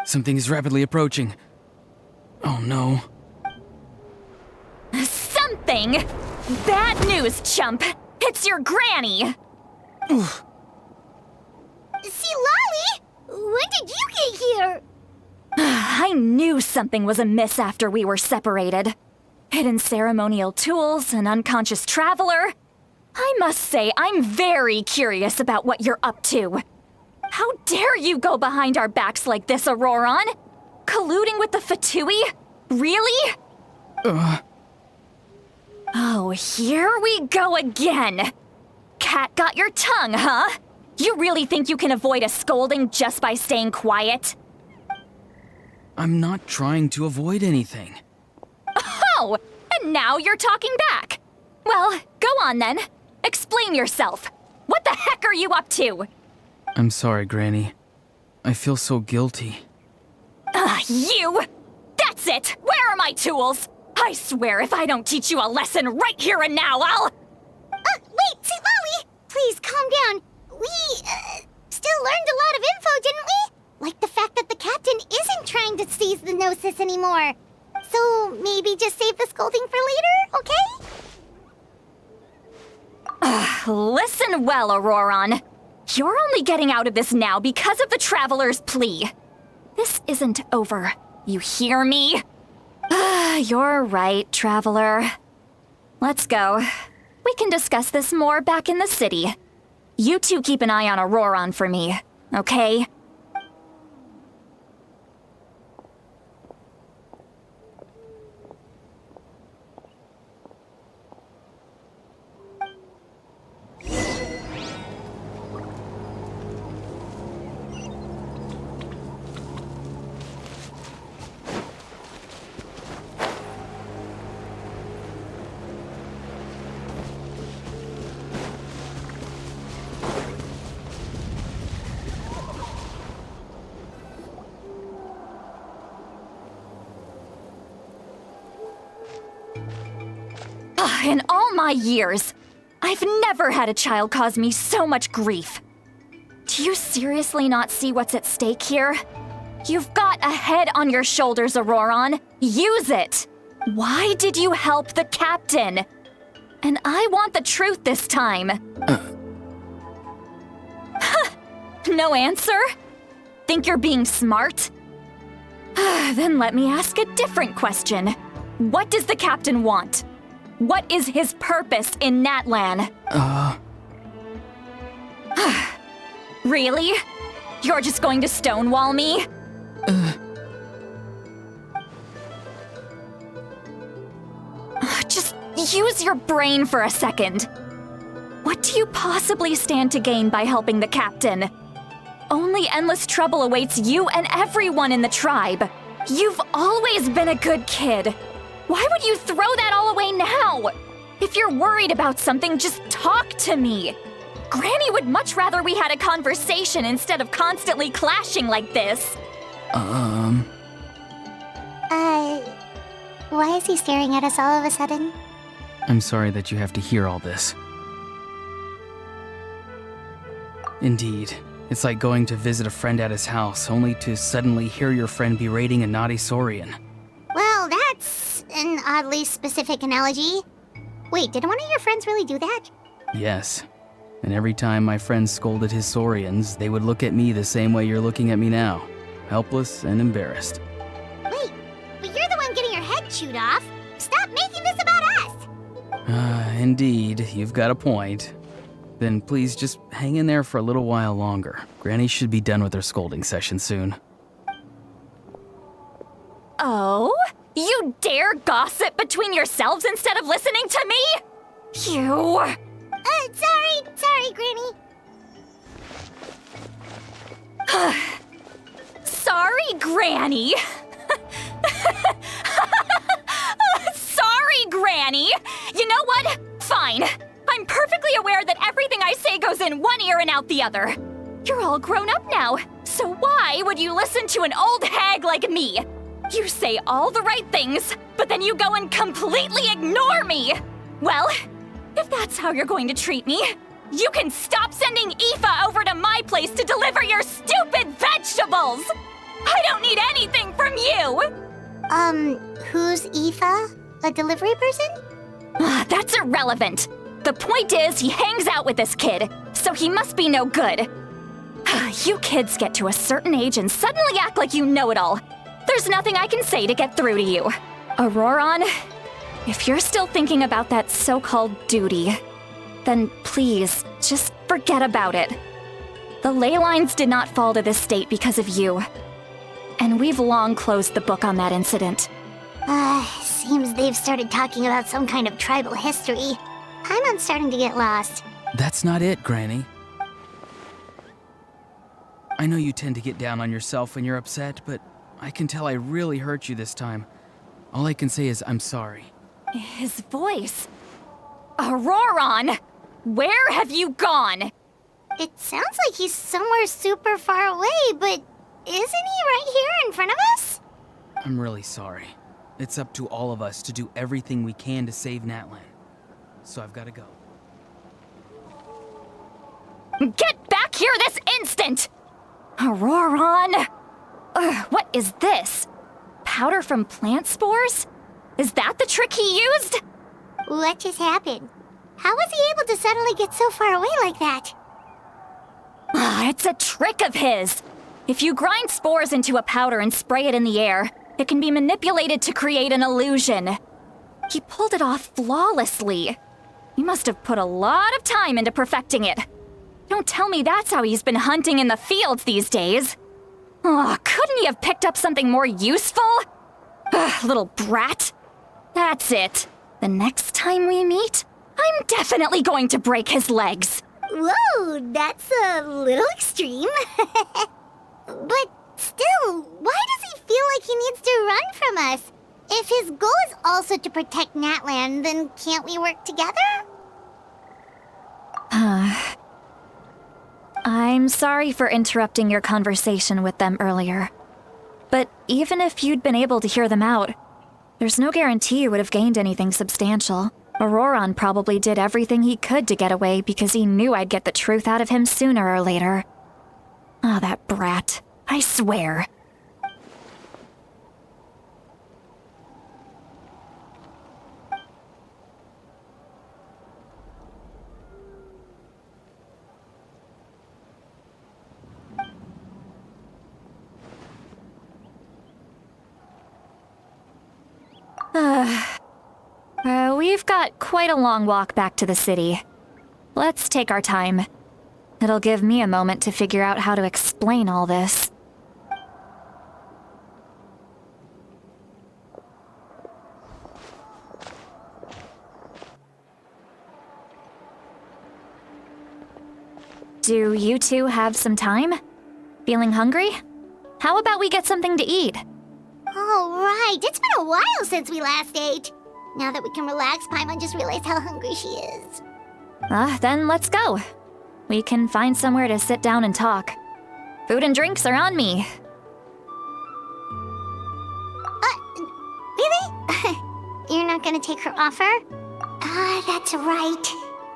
Something is rapidly approaching. Oh no. Something? Bad news, chump! It's your granny! See, Lolly? When did you get here? I knew something was amiss after we were separated. Hidden ceremonial tools, an unconscious traveler. I must say, I'm very curious about what you're up to. How dare you go behind our backs like this, Auroron? Colluding with the Fatui? Really? Oh, here we go again. Cat got your tongue, huh? You really think you can avoid a scolding just by staying quiet? I'm not trying to avoid anything. Oh, and now you're talking back. Well, go on then. Explain yourself. What the heck are you up to? I'm sorry, Granny. I feel so guilty. You! That's it! Where are my tools? I swear if I don't teach you a lesson right here and now, I'll... Wait, Lolly! Please, calm down. We, still learned a lot of info, didn't we? Like the fact that the captain isn't trying to seize the Gnosis anymore. So, maybe just save the scolding for later, okay? Listen well, Auroron. You're only getting out of this now because of the Traveler's plea. This isn't over. You hear me? You're right, Traveler. Let's go. We can discuss this more back in the city. You two keep an eye on Auroron for me, okay? In all my years, I've never had a child cause me so much grief. Do you seriously not see what's at stake here? You've got a head on your shoulders, Auroron. Use it! Why did you help the captain? And I want the truth this time. No answer? Think you're being smart? Then let me ask a different question. What does the captain want? What is his purpose in Natlan? Really? You're just going to stonewall me? Just use your brain for a second. What do you possibly stand to gain by helping the captain? Only endless trouble awaits you and everyone in the tribe. You've always been a good kid. Why would you throw that all away now? If you're worried about something, just talk to me. Granny would much rather we had a conversation instead of constantly clashing like this. Why is he staring at us all of a sudden? I'm sorry that you have to hear all this. Indeed, it's like going to visit a friend at his house, only to suddenly hear your friend berating a naughty Saurian. Well, that's an oddly specific analogy. Wait, did one of your friends really do that? Yes. And every time my friend scolded his Saurians, they would look at me the same way you're looking at me now. Helpless and embarrassed. Wait, but you're the one getting your head chewed off. Stop making this about us! Indeed, you've got a point. Then please just hang in there for a little while longer. Granny should be done with her scolding session soon. Oh? You dare gossip between yourselves instead of listening to me? You... Sorry, Granny. Sorry, Granny. Sorry, Granny. You know what? Fine. I'm perfectly aware that everything I say goes in one ear and out the other. You're all grown up now, so why would you listen to an old hag like me? You say all the right things, but then you go and completely ignore me. Well, if that's how you're going to treat me, you can stop sending Aoife over to my place to deliver your stupid vegetables! I don't need anything from you! Who's Aoife? A delivery person? That's irrelevant. The point is, he hangs out with this kid, so he must be no good. You kids get to a certain age and suddenly act like you know it all. There's nothing I can say to get through to you. Auroron, if you're still thinking about that so-called duty, then please, just forget about it. The ley lines did not fall to this state because of you. And we've long closed the book on that incident. Seems they've started talking about some kind of tribal history. I'm starting to get lost. That's not it, Granny. I know you tend to get down on yourself when you're upset, but I can tell I really hurt you this time. All I can say is I'm sorry. His voice. Auroron! Where have you gone? It sounds like he's somewhere super far away, but isn't he right here in front of us? I'm really sorry. It's up to all of us to do everything we can to save Natlan. So I've got to go. Get back here this instant! Auroron! Ugh, what is this? Powder from plant spores? Is that the trick he used? What just happened? How was he able to suddenly get so far away like that? Ah, it's a trick of his. If you grind spores into a powder and spray it in the air, it can be manipulated to create an illusion. He pulled it off flawlessly. He must have put a lot of time into perfecting it. Don't tell me that's how he's been hunting in the fields these days. Oh, couldn't he have picked up something more useful? Ugh, little brat. That's it. The next time we meet, I'm definitely going to break his legs. Whoa, that's a little extreme. But still, why does he feel like he needs to run from us? If his goal is also to protect Natlan, then can't we work together? I'm sorry for interrupting your conversation with them earlier. But even if you'd been able to hear them out, there's no guarantee you would have gained anything substantial. Auroron probably did everything he could to get away because he knew I'd get the truth out of him sooner or later. Ah, that brat. I swear. We've got quite a long walk back to the city. Let's take our time. It'll give me a moment to figure out how to explain all this. Do you two have some time? Feeling hungry? How about we get something to eat? Oh, right. It's been a while since we last ate. Now that we can relax, Paimon just realized how hungry she is. Then let's go. We can find somewhere to sit down and talk. Food and drinks are on me. Really? You're not gonna take her offer? That's right.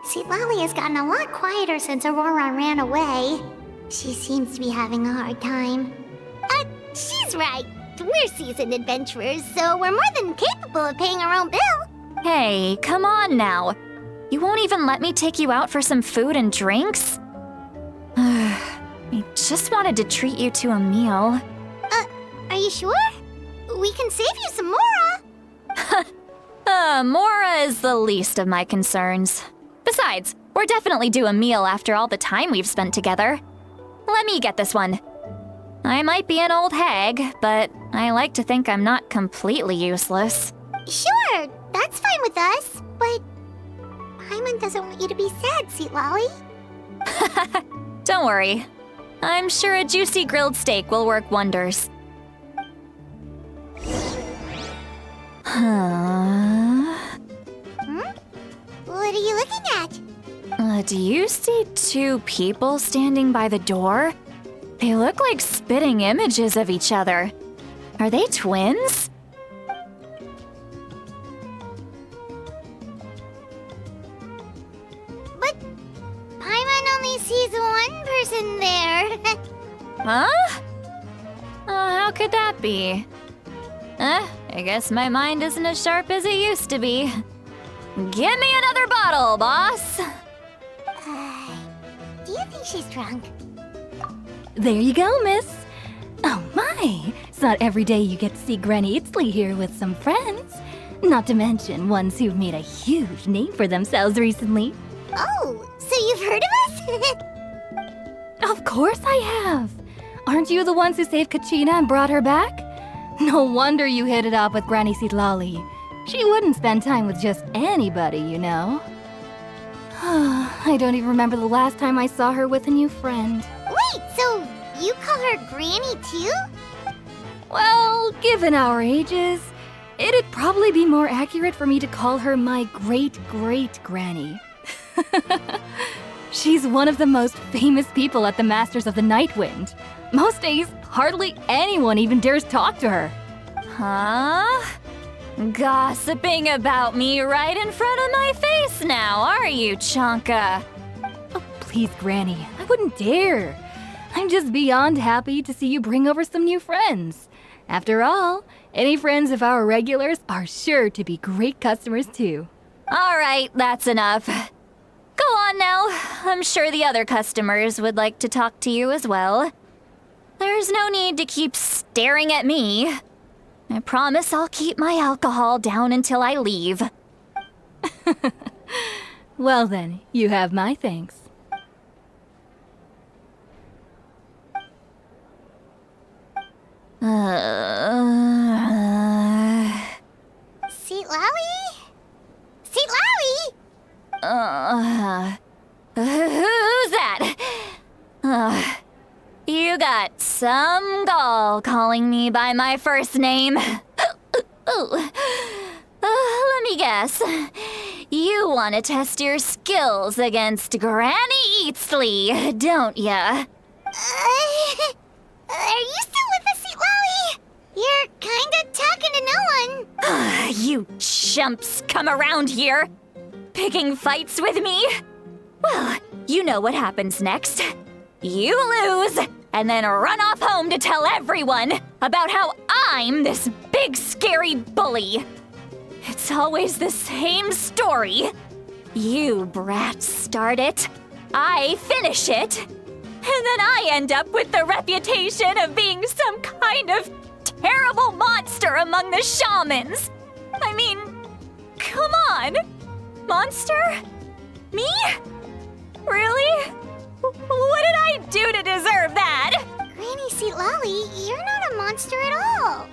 See, Lolly has gotten a lot quieter since Aurora ran away. She seems to be having a hard time. She's right. We're seasoned adventurers, so we're more than capable of paying our own bill. Hey, come on now. You won't even let me take you out for some food and drinks? I just wanted to treat you to a meal. Are you sure? We can save you some Mora. Mora is the least of my concerns. Besides, we're definitely due a meal after all the time we've spent together. Let me get this one. I might be an old hag, but I like to think I'm not completely useless. Sure, that's fine with us, but Paimon doesn't want you to be sad, Sweet Lolly. Don't worry. I'm sure a juicy grilled steak will work wonders. What are you looking at? Do you see two people standing by the door? They look like spitting images of each other. Are they twins? But Paimon only sees one person there. Huh? How could that be? I guess my mind isn't as sharp as it used to be. Give me another bottle, boss! Do you think she's drunk? There you go, miss. Oh my, it's not every day you get to see Granny Itzley here with some friends. Not to mention ones who've made a huge name for themselves recently. Oh, so you've heard of us? Of course I have. Aren't you the ones who saved Kachina and brought her back? No wonder you hit it off with Granny Sitlali. She wouldn't spend time with just anybody, you know. I don't even remember the last time I saw her with a new friend. Wait, so you call her Granny too? Well, given our ages, it'd probably be more accurate for me to call her my great-great-granny. She's one of the most famous people at the Masters of the Night Wind. Most days, hardly anyone even dares talk to her. Huh? Gossiping about me right in front of my face now, are you, Chonka? Oh, please, Granny, I wouldn't dare. I'm just beyond happy to see you bring over some new friends. After all, any friends of our regulars are sure to be great customers too. All right, that's enough. Go on now. I'm sure the other customers would like to talk to you as well. There's no need to keep staring at me. I promise I'll keep my alcohol down until I leave. Well then, you have my thanks. Seat Lally? Seat Lally? Who's that? You got some gall calling me by my first name. Let me guess. You want to test your skills against Granny Eatsley, don't ya? Are you still with us, Seat Lally? You're kinda talking to no one. You chumps come around here, picking fights with me? Well, you know what happens next. You lose, and then run off home to tell everyone about how I'm this big scary bully. It's always the same story. You brats start it, I finish it, and then I end up with the reputation of being some kind of terrible monster among the shamans. I mean, come on. Monster? Me? Really? What did I do to deserve that? Granny Seat Lally, you're not a monster at all.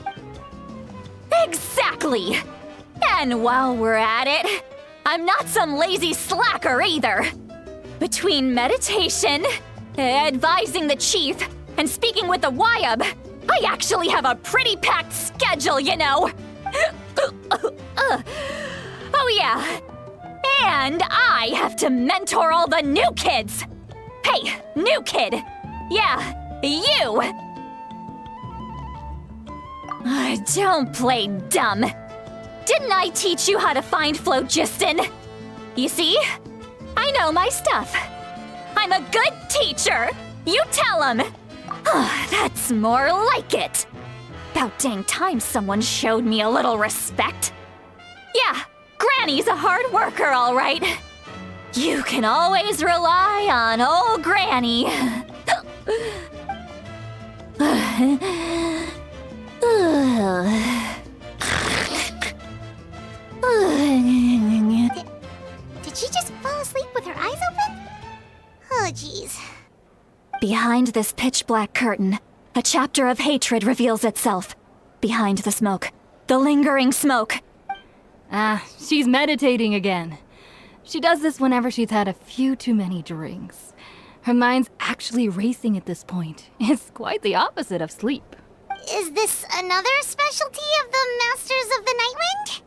Exactly! And while we're at it, I'm not some lazy slacker either. Between meditation, advising the chief, and speaking with the Wyab, I actually have a pretty packed schedule, you know. Oh yeah. And I have to mentor all the new kids. Hey, new kid. Yeah, you. Don't play dumb. Didn't I teach you how to find phlogiston? You see? I know my stuff. I'm a good teacher. You tell him. That's more like it. About dang time someone showed me a little respect. Yeah, Granny's a hard worker, all right. You can always rely on old Granny. Did she just fall asleep with her eyes open? Oh, jeez. Behind this pitch-black curtain, a chapter of hatred reveals itself. Behind the smoke, the lingering smoke. She's meditating again. She does this whenever she's had a few too many drinks. Her mind's actually racing at this point. It's quite the opposite of sleep. Is this another specialty of the Masters of the Nightwind?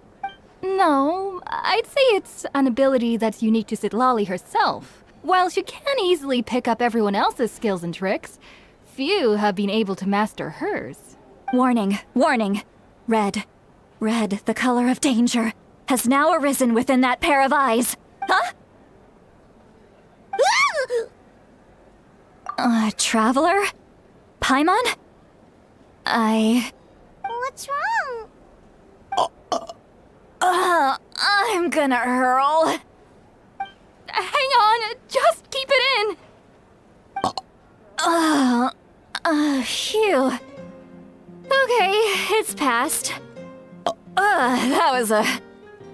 No, I'd say it's an ability that's unique to Sitlali herself. While she can easily pick up everyone else's skills and tricks, few have been able to master hers. Warning, warning. Red, the color of danger, has now arisen within that pair of eyes. Huh? Traveler? Paimon? What's wrong? I'm gonna hurl. Hang on, just keep it in. Phew. Okay, it's passed. That was a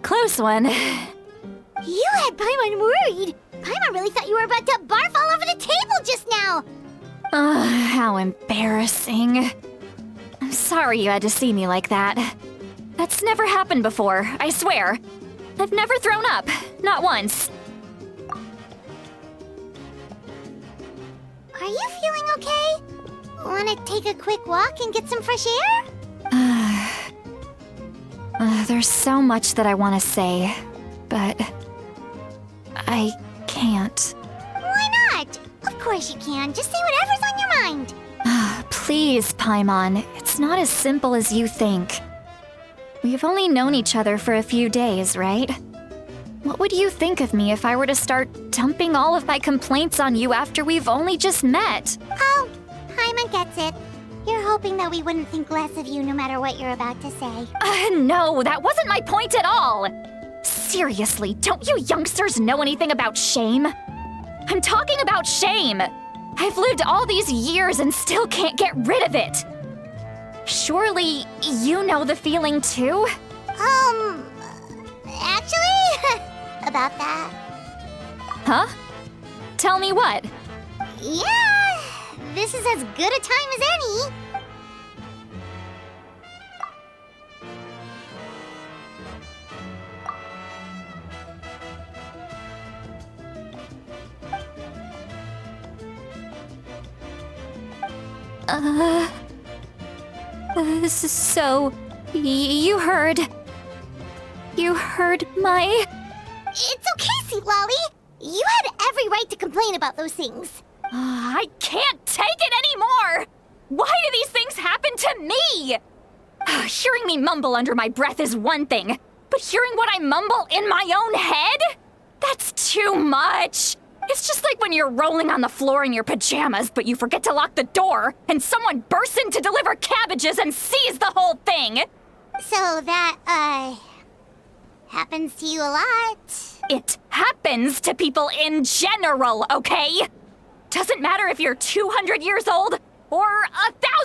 close one. You had Paimon worried. Paimon really thought you were about to barf all over the table just now. How embarrassing. I'm sorry you had to see me like that. That's never happened before, I swear. I've never thrown up, not once. Are you feeling okay? Want to take a quick walk and get some fresh air? There's so much that I want to say, but I can't. Why not? Of course you can. Just say whatever's on your mind. Please, Paimon, it's not as simple as you think. We've only known each other for a few days, right? What would you think of me if I were to start dumping all of my complaints on you after we've only just met? Oh, Paimon gets it. You're hoping that we wouldn't think less of you no matter what you're about to say. No, that wasn't my point at all! Seriously, don't you youngsters know anything about shame? I'm talking about shame! I've lived all these years and still can't get rid of it! Surely, you know the feeling too? Actually, about that. Huh? Tell me what? Yeah, this is as good a time as any. So, you heard my... It's okay, Sweet Lolly. You had every right to complain about those things. I can't take it anymore! Why do these things happen to me? Hearing me mumble under my breath is one thing, but hearing what I mumble in my own head? That's too much! It's just like when you're rolling on the floor in your pajamas, but you forget to lock the door, and someone bursts in to deliver cabbages and sees the whole thing! So that, happens to you a lot. It happens to people in general, okay? Doesn't matter if you're 200 years old or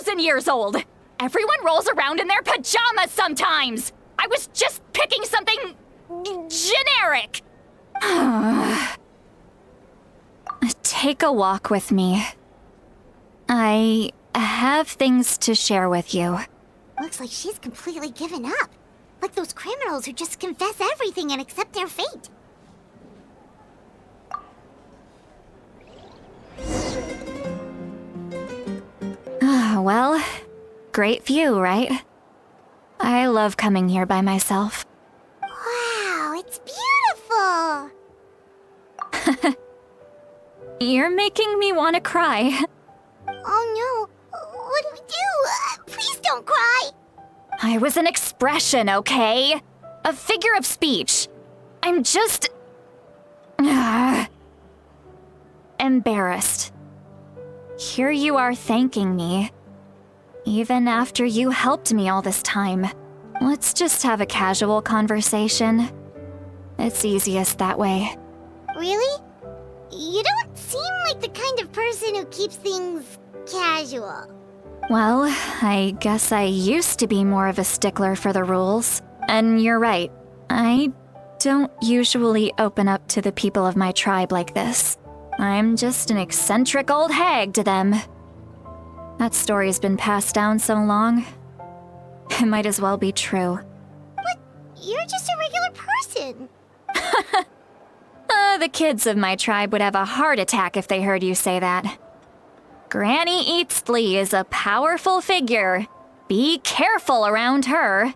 1,000 years old. Everyone rolls around in their pajamas sometimes. I was just picking something generic. Take a walk with me. I have things to share with you. Looks like she's completely given up. Like those criminals who just confess everything and accept their fate. Well, great view, right? I love coming here by myself. Wow, it's beautiful! You're making me want to cry. Oh no, what do we do? Please don't cry! I was an expression, okay? A figure of speech. I'm just... embarrassed. Here you are thanking me. Even after you helped me all this time. Let's just have a casual conversation. It's easiest that way. Really? You don't seem like the kind of person who keeps things casual. Well, I guess I used to be more of a stickler for the rules. And you're right. I don't usually open up to the people of my tribe like this. I'm just an eccentric old hag to them. That story's been passed down so long. It might as well be true. But you're just a regular person. The kids of my tribe would have a heart attack if they heard you say that. Granny Eatsley is a powerful figure. Be careful around her.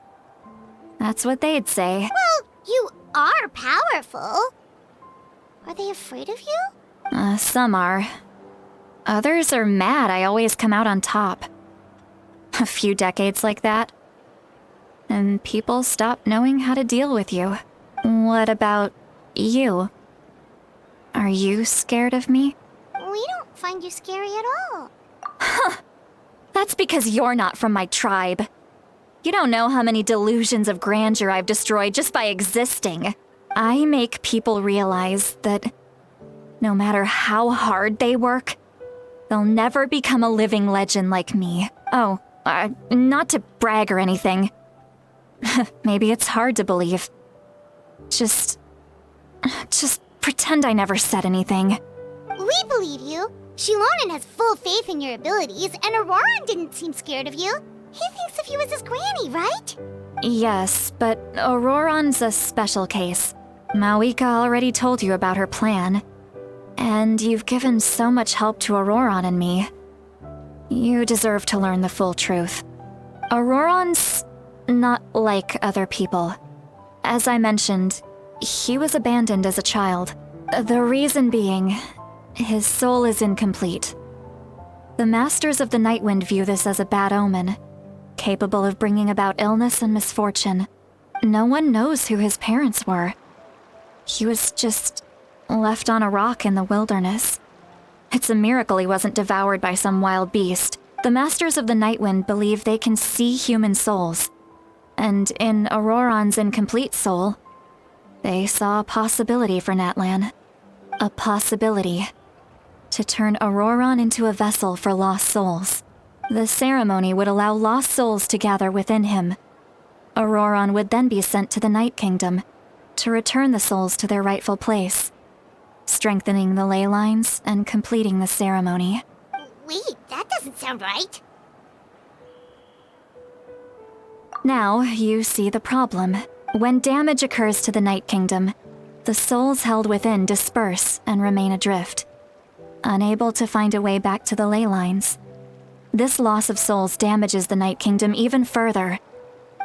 That's what they'd say. Well, you are powerful. Are they afraid of you? Some are. Others are mad I always come out on top. A few decades like that. And people stop knowing how to deal with you. What about you? Are you scared of me? We don't find you scary at all. That's because you're not from my tribe. You don't know how many delusions of grandeur I've destroyed just by existing. I make people realize that no matter how hard they work, they'll never become a living legend like me. Oh, not to brag or anything. Maybe it's hard to believe. Just pretend I never said anything. We believe you. Shilonen has full faith in your abilities, and Auroran didn't seem scared of you. He thinks of you as his granny, right? Yes, but Auroran's a special case. Mawika already told you about her plan. And you've given so much help to Auroran and me. You deserve to learn the full truth. Auroran's not like other people. As I mentioned, he was abandoned as a child. The reason being, his soul is incomplete. The Masters of the Nightwind view this as a bad omen, capable of bringing about illness and misfortune. no one knows who his parents were. He was just left on a rock in the wilderness. It's a miracle he wasn't devoured by some wild beast. The Masters of the Nightwind believe they can see human souls. And in Auroron's incomplete soul, they saw a possibility for Natlan. A possibility to turn Auroron into a vessel for lost souls. The ceremony would allow lost souls to gather within him. Auroron would then be sent to the Night Kingdom to return the souls to their rightful place, strengthening the ley lines and completing the ceremony. Wait, that doesn't sound right. Now you see the problem. When damage occurs to the Night Kingdom, the souls held within disperse and remain adrift, unable to find a way back to the ley lines. This loss of souls damages the Night Kingdom even further.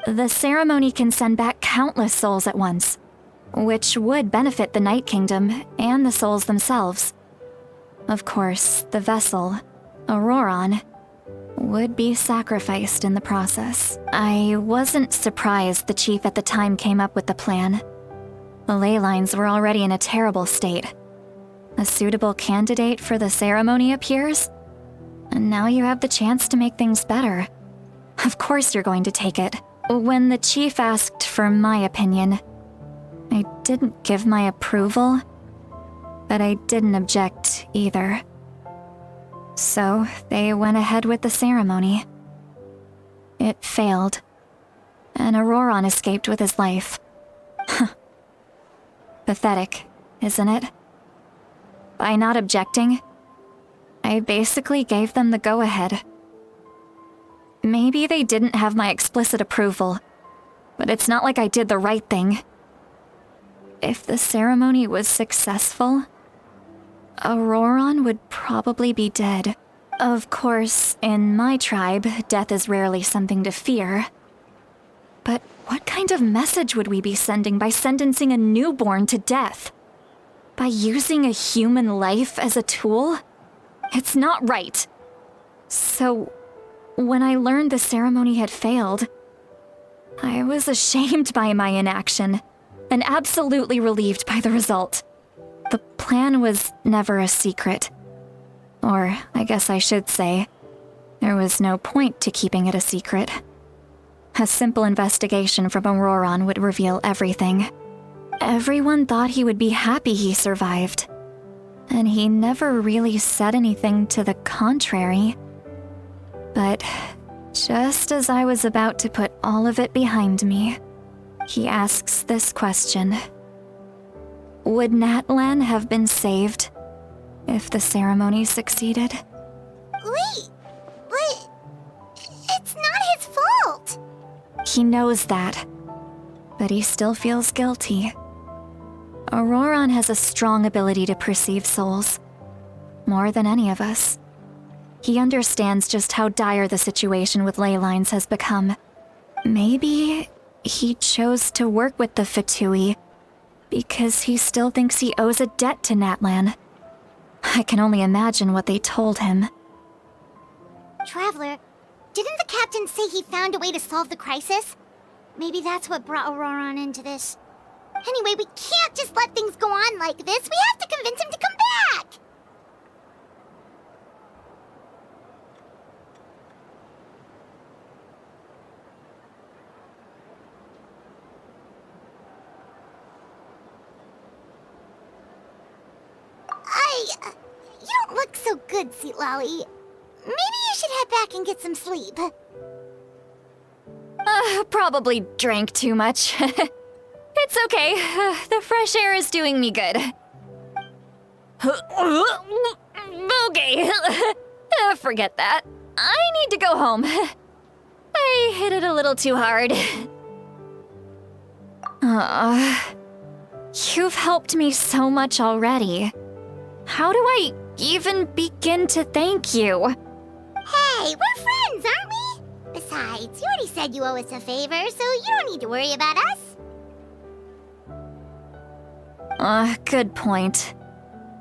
The ceremony can send back countless souls at once, which would benefit the Night Kingdom and the souls themselves. Of course, the vessel, Auroron, would be sacrificed in the process. I wasn't surprised the chief at the time came up with the plan. The ley lines were already in a terrible state. A suitable candidate for the ceremony appears, and now you have the chance to make things better. Of course you're going to take it. When the chief asked for my opinion, I didn't give my approval, but I didn't object either. So they went ahead with the ceremony. It failed, and Auroron escaped with his life. Pathetic, isn't it? By not objecting, I basically gave them the go-ahead. Maybe they didn't have my explicit approval, but it's not like I did the right thing. If the ceremony was successful, Auroron would probably be dead. Of course, in my tribe, death is rarely something to fear. But what kind of message would we be sending by sentencing a newborn to death? By using a human life as a tool? It's not right. So, when I learned the ceremony had failed, I was ashamed by my inaction, and absolutely relieved by the result. The plan was never a secret. Or, I guess I should say, there was no point to keeping it a secret. A simple investigation from Auroron would reveal everything. Everyone thought he would be happy he survived, and he never really said anything to the contrary. But just as I was about to put all of it behind me, he asks this question. Would Natlan have been saved if the ceremony succeeded? Wait, but it's not his fault. He knows that, but he still feels guilty. Auroron has a strong ability to perceive souls, more than any of us. He understands just how dire the situation with ley lines has become. Maybe he chose to work with the Fatui because he still thinks he owes a debt to Natlan. I can only imagine what they told him. Traveler, didn't the captain say he found a way to solve the crisis? Maybe that's what brought Auroron into this. Anyway, we can't just let things go on like this. We have to convince him to come back! You don't look so good, Sweet Lolly. Maybe you should head back and get some sleep. Probably drank too much. It's okay. The fresh air is doing me good. Okay. Forget that. I need to go home. I hit it a little too hard. You've helped me so much already. How do I even begin to thank you? Hey, we're friends, aren't we? Besides, you already said you owe us a favor, so you don't need to worry about us. Good point.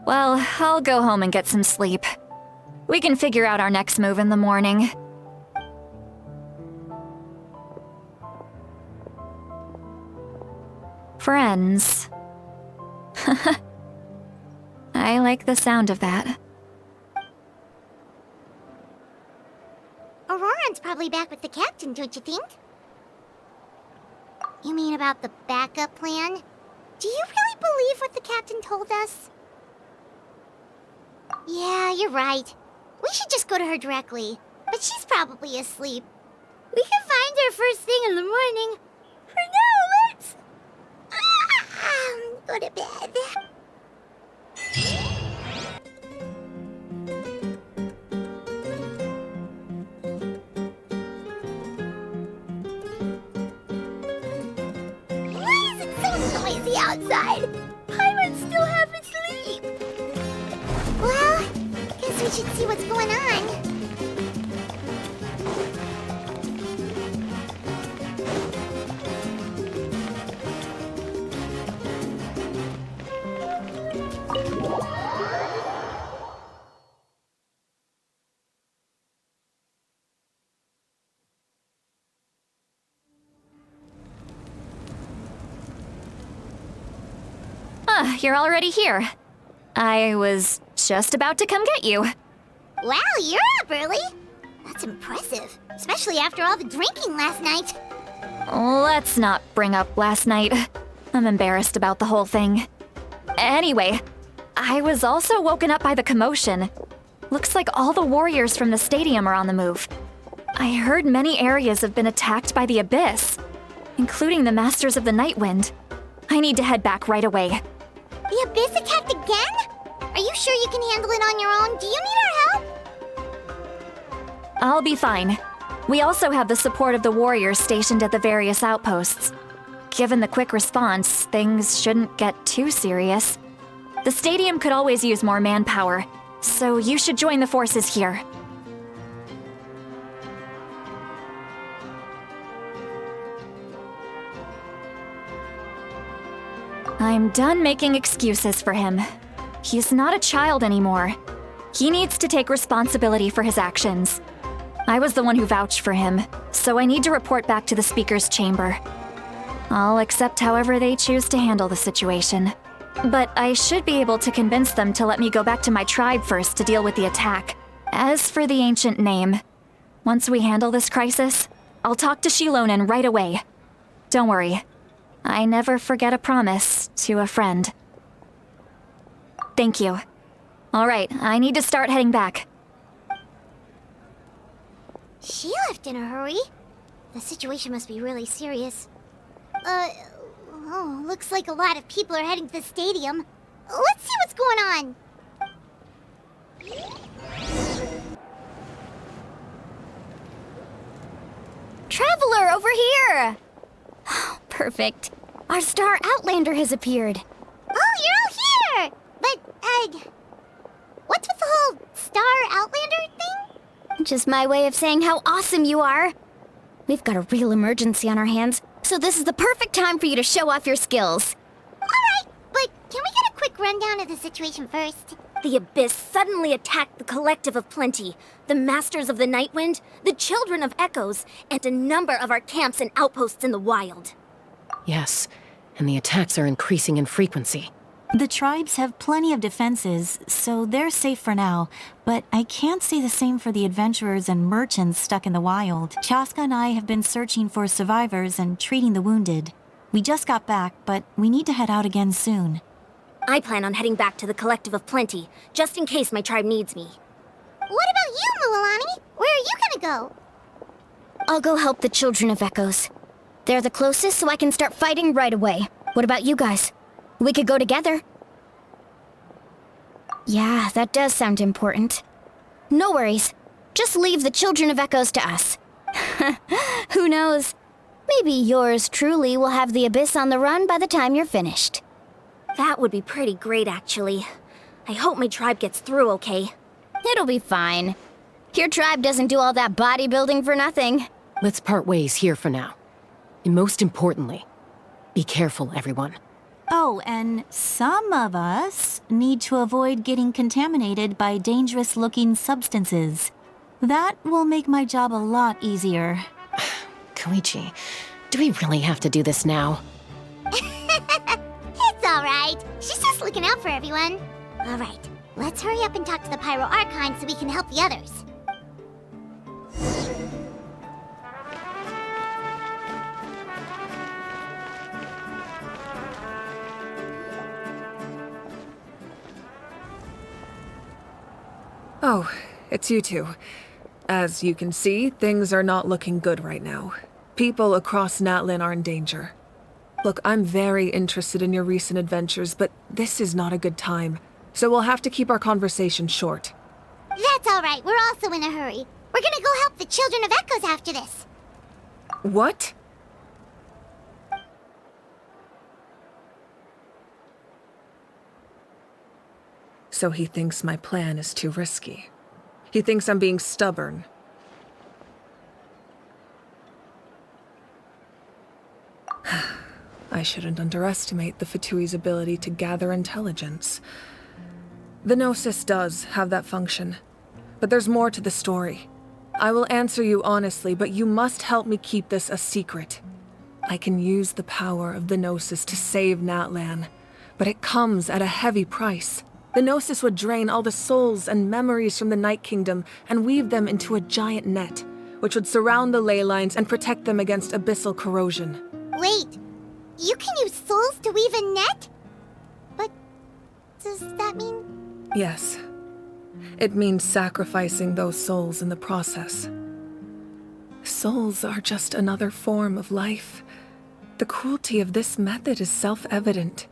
Well, I'll go home and get some sleep. We can figure out our next move in the morning. Friends. I like the sound of that. Auroran's probably back with the captain, don't you think? You mean about the backup plan? Do you really believe what the captain told us? Yeah, you're right. We should just go to her directly. But she's probably asleep. We can find her first thing in the morning. For now, let's... go to bed. Why is it so noisy outside? Paimon still half asleep. Well, guess we should see what's going on. You're already here. I was just about to come get you. Wow, you're up early. That's impressive, especially after all the drinking last night. Let's not bring up last night. I'm embarrassed about the whole thing. Anyway, I was also woken up by the commotion. Looks like all the warriors from the stadium are on the move. I heard many areas have been attacked by the Abyss, including the Masters of the Nightwind. I need to head back right away. The Abyss attacked again? Are you sure you can handle it on your own? Do you need our help? I'll be fine. We also have the support of the warriors stationed at the various outposts. Given the quick response, things shouldn't get too serious. The stadium could always use more manpower, so you should join the forces here. I'm done making excuses for him. He's not a child anymore. He needs to take responsibility for his actions. I was the one who vouched for him, so I need to report back to the Speaker's chamber. I'll accept however they choose to handle the situation. But I should be able to convince them to let me go back to my tribe first to deal with the attack. As for the ancient name, once we handle this crisis, I'll talk to Shilonen right away. Don't worry. I never forget a promise to a friend. Thank you. All right, I need to start heading back. She left in a hurry. The situation must be really serious. Looks like a lot of people are heading to the stadium. Let's see what's going on. Traveler, over here! Perfect. Our star Outlander has appeared. Oh, you're all here! But, what's with the whole star Outlander thing? Just my way of saying how awesome you are. We've got a real emergency on our hands, so this is the perfect time for you to show off your skills. Alright, but can we get a quick rundown of the situation first? The Abyss suddenly attacked the Collective of Plenty, the Masters of the Nightwind, the Children of Echoes, and a number of our camps and outposts in the wild. Yes, and the attacks are increasing in frequency. The tribes have plenty of defenses, so they're safe for now, but I can't say the same for the adventurers and merchants stuck in the wild. Chaska and I have been searching for survivors and treating the wounded. We just got back, but we need to head out again soon. I plan on heading back to the Collective of Plenty, just in case my tribe needs me. What about you, Mualani? Where are you gonna go? I'll go help the Children of Echoes. They're the closest, so I can start fighting right away. What about you guys? We could go together. Yeah, that does sound important. No worries. Just leave the Children of Echoes to us. Who knows? Maybe yours truly will have the Abyss on the run by the time you're finished. That would be pretty great, actually. I hope my tribe gets through okay. It'll be fine. Your tribe doesn't do all that bodybuilding for nothing. Let's part ways here for now. And most importantly, be careful, everyone. Oh, and some of us need to avoid getting contaminated by dangerous-looking substances. That will make my job a lot easier. Koichi, do we really have to do this now? right. She's just looking out for everyone. All right, let's hurry up and talk to the Pyro Archon so we can help the others. Oh, it's you two. As you can see, things are not looking good right now. People across Natlan are in danger. Look, I'm very interested in your recent adventures, but this is not a good time. So we'll have to keep our conversation short. That's all right. We're also in a hurry. We're gonna go help the Children of Echoes after this. What? So he thinks my plan is too risky. He thinks I'm being stubborn. I shouldn't underestimate the Fatui's ability to gather intelligence. The Gnosis does have that function, but there's more to the story. I will answer you honestly, but you must help me keep this a secret. I can use the power of the Gnosis to save Natlan, but it comes at a heavy price. The Gnosis would drain all the souls and memories from the Night Kingdom and weave them into a giant net, which would surround the ley lines and protect them against abyssal corrosion. Wait, you can use souls to weave a net? But does that mean... Yes. It means sacrificing those souls in the process. Souls are just another form of life. The cruelty of this method is self-evident.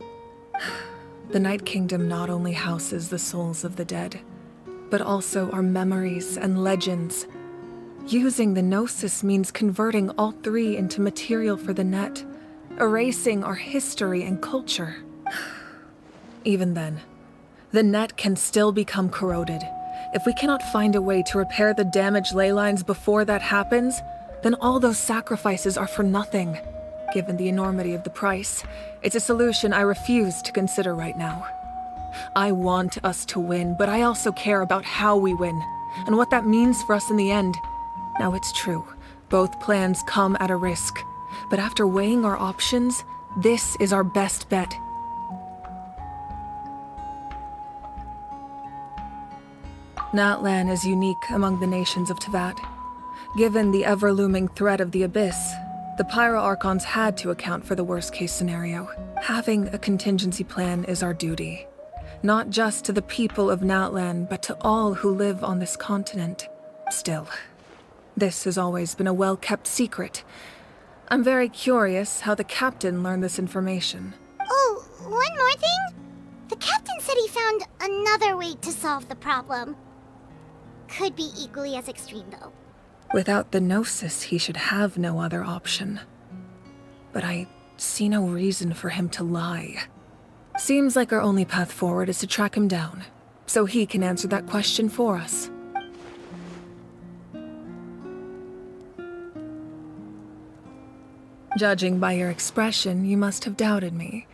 The Night Kingdom not only houses the souls of the dead, but also our memories and legends. Using the Gnosis means converting all three into material for the net, erasing our history and culture. Even then, the net can still become corroded. If we cannot find a way to repair the damaged ley lines before that happens, then all those sacrifices are for nothing. Given the enormity of the price, it's a solution I refuse to consider right now. I want us to win, but I also care about how we win, and what that means for us in the end. Now it's true, both plans come at a risk, but after weighing our options, this is our best bet. Natlan is unique among the nations of Teyvat. Given the ever-looming threat of the Abyss, the Pyro Archons had to account for the worst-case scenario. Having a contingency plan is our duty. Not just to the people of Natlan, but to all who live on this continent. Still, this has always been a well-kept secret. I'm very curious how the captain learned this information. Oh, one more thing? The captain said he found another way to solve the problem. Could be equally as extreme, though. Without the Gnosis, he should have no other option. But I see no reason for him to lie. Seems like our only path forward is to track him down, so he can answer that question for us. Judging by your expression, you must have doubted me,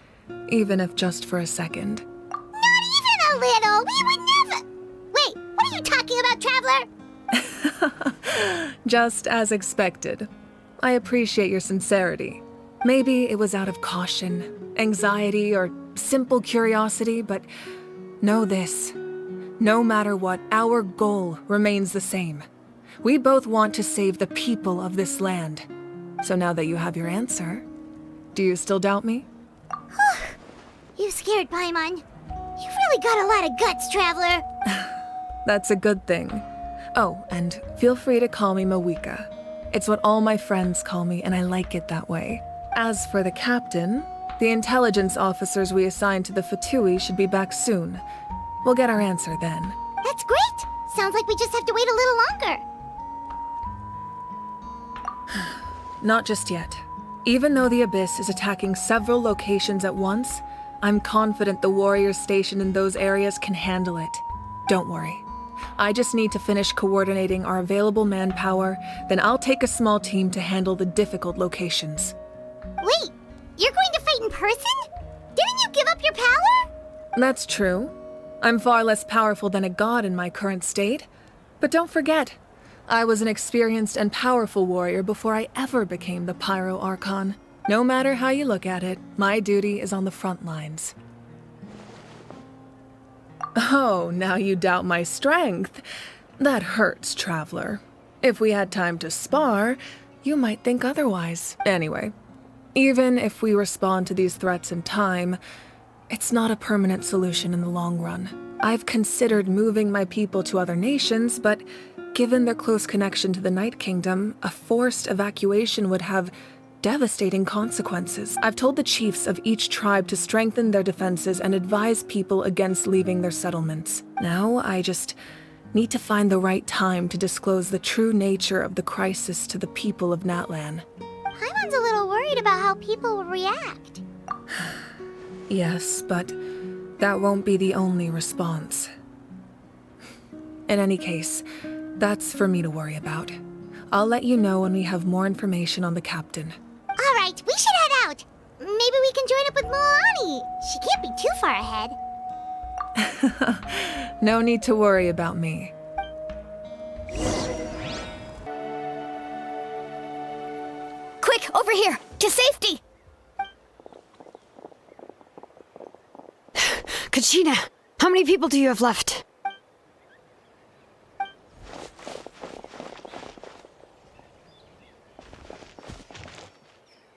even if just for a second. Not even a little! We would never... Wait, what are you talking about, Traveler? Just as expected. I appreciate your sincerity. Maybe it was out of caution, anxiety, or simple curiosity, but know this. No matter what, our goal remains the same. We both want to save the people of this land. So now that you have your answer, do you still doubt me? You scared Paimon. You've really got a lot of guts, Traveler. That's a good thing. Oh, and feel free to call me Mawika. It's what all my friends call me, and I like it that way. As for the captain, the intelligence officers we assigned to the Fatui should be back soon. We'll get our answer then. That's great! Sounds like we just have to wait a little longer. Not just yet. Even though the Abyss is attacking several locations at once, I'm confident the warriors stationed in those areas can handle it. Don't worry. I just need to finish coordinating our available manpower, then I'll take a small team to handle the difficult locations. Wait, you're going to fight in person? Didn't you give up your power? That's true. I'm far less powerful than a god in my current state. But don't forget, I was an experienced and powerful warrior before I ever became the Pyro Archon. No matter how you look at it, my duty is on the front lines. Oh, now you doubt my strength. That hurts, Traveler. If we had time to spar, you might think otherwise. Anyway, even if we respond to these threats in time, it's not a permanent solution in the long run. I've considered moving my people to other nations, but given their close connection to the Night Kingdom, a forced evacuation would have devastating consequences. I've told the chiefs of each tribe to strengthen their defenses and advise people against leaving their settlements. Now, I just need to find the right time to disclose the true nature of the crisis to the people of Natlan. Paimon's a little worried about how people will react. Yes, but that won't be the only response. In any case, that's for me to worry about. I'll let you know when we have more information on the captain. All right, we should head out. Maybe we can join up with Milani. She can't be too far ahead. No need to worry about me. Quick, over here! To safety! Kachina, how many people do you have left?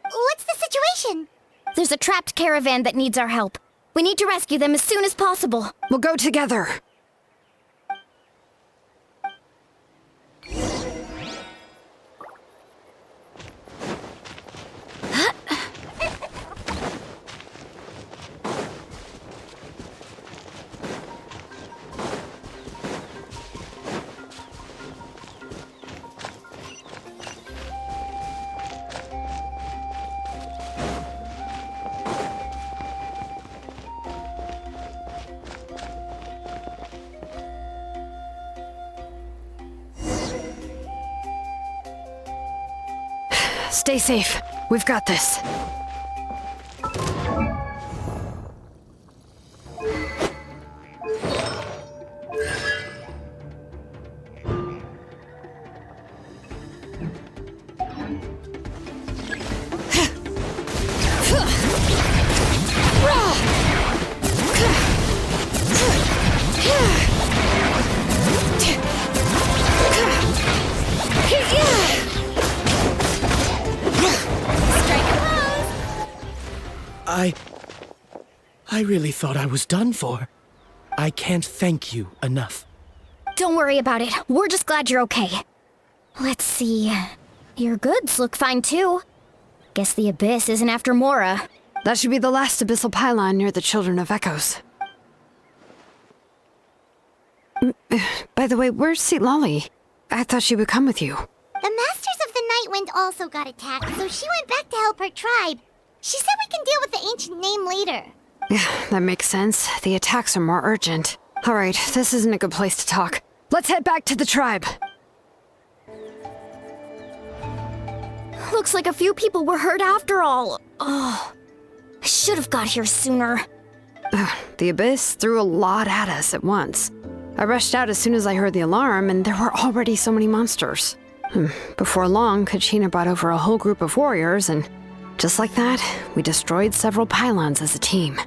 What's the situation? There's a trapped caravan that needs our help. We need to rescue them as soon as possible. We'll go together. Stay safe. We've got this. I really thought I was done for. I can't thank you enough. Don't worry about it. We're just glad you're okay. Let's see. Your goods look fine too. Guess the Abyss isn't after Mora. That should be the last abyssal pylon near the Children of Echoes. By the way, where's Lolly? I thought she would come with you. The Masters of the Night Wind also got attacked, so she went back to help her tribe. She said we can deal with the ancient name later. Yeah, that makes sense. The attacks are more urgent. All right, this isn't a good place to talk. Let's head back to the tribe. Looks like a few people were hurt after all. Oh, I should have got here sooner. The Abyss threw a lot at us at once. I rushed out as soon as I heard the alarm, and there were already so many monsters. Before long, Kachina brought over a whole group of warriors, and just like that, we destroyed several pylons as a team.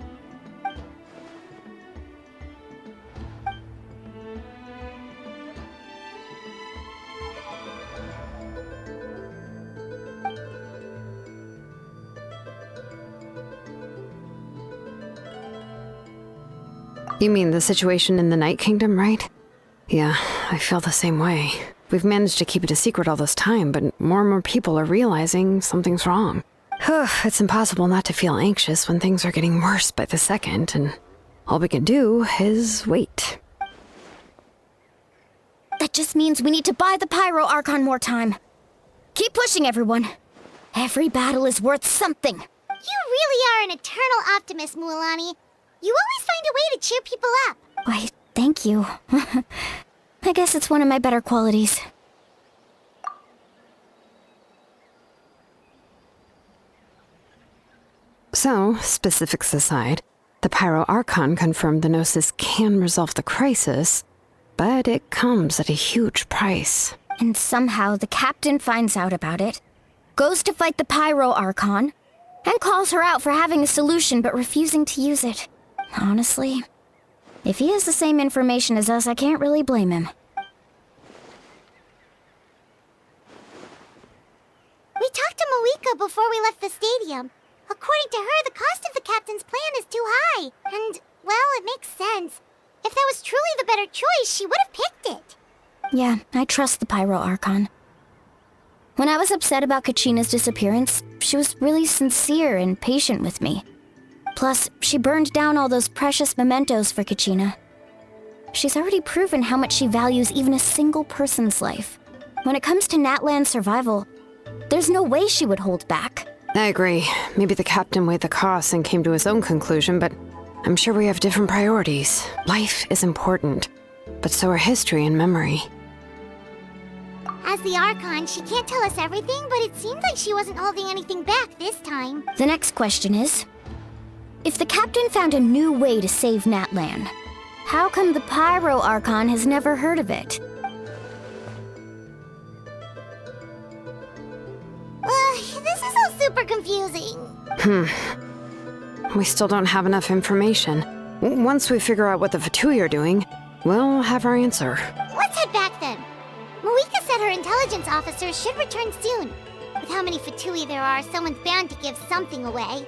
You mean the situation in the Night Kingdom, right? Yeah, I feel the same way. We've managed to keep it a secret all this time, but more and more people are realizing something's wrong. It's impossible not to feel anxious when things are getting worse by the second, and all we can do is wait. That just means we need to buy the Pyro Archon more time. Keep pushing, everyone. Every battle is worth something. You really are an eternal optimist, Mualani. You always find a way to cheer people up. Why, thank you. I guess it's one of my better qualities. So, specifics aside, the Pyro Archon confirmed the Gnosis can resolve the crisis, but it comes at a huge price. And somehow the captain finds out about it, goes to fight the Pyro Archon, and calls her out for having a solution but refusing to use it. Honestly, If he has the same information as us, I can't really blame him. We talked to Moika before we left the stadium. According to her, the cost of the captain's plan is too high. And, well, it makes sense. If that was truly the better choice, she would have picked it. Yeah, I trust the Pyro Archon. When I was upset about Kachina's disappearance, she was really sincere and patient with me. Plus, she burned down all those precious mementos for Kachina. She's already proven how much she values even a single person's life. When it comes to Natlan's survival, there's no way she would hold back. I agree. Maybe the captain weighed the costs and came to his own conclusion, but I'm sure we have different priorities. Life is important, but so are history and memory. As the Archon, she can't tell us everything, but it seemed like she wasn't holding anything back this time. The next question is, if the captain found a new way to save Natlan, how come the Pyro Archon has never heard of it? This is all super confusing. We still don't have enough information. Once we figure out what the Fatui are doing, we'll have our answer. Let's head back then. Moika said her intelligence officers should return soon. With how many Fatui there are, someone's bound to give something away.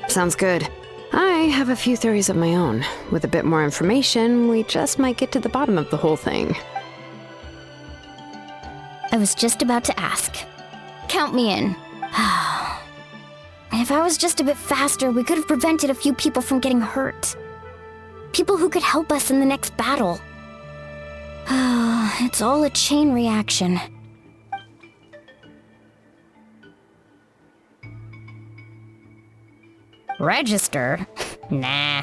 Sounds good. I have a few theories of my own. With a bit more information, we just might get to the bottom of the whole thing. I was just about to ask. Count me in. If I was just a bit faster, we could have prevented a few people from getting hurt. People who could help us in the next battle. It's all a chain reaction. Register? Nah.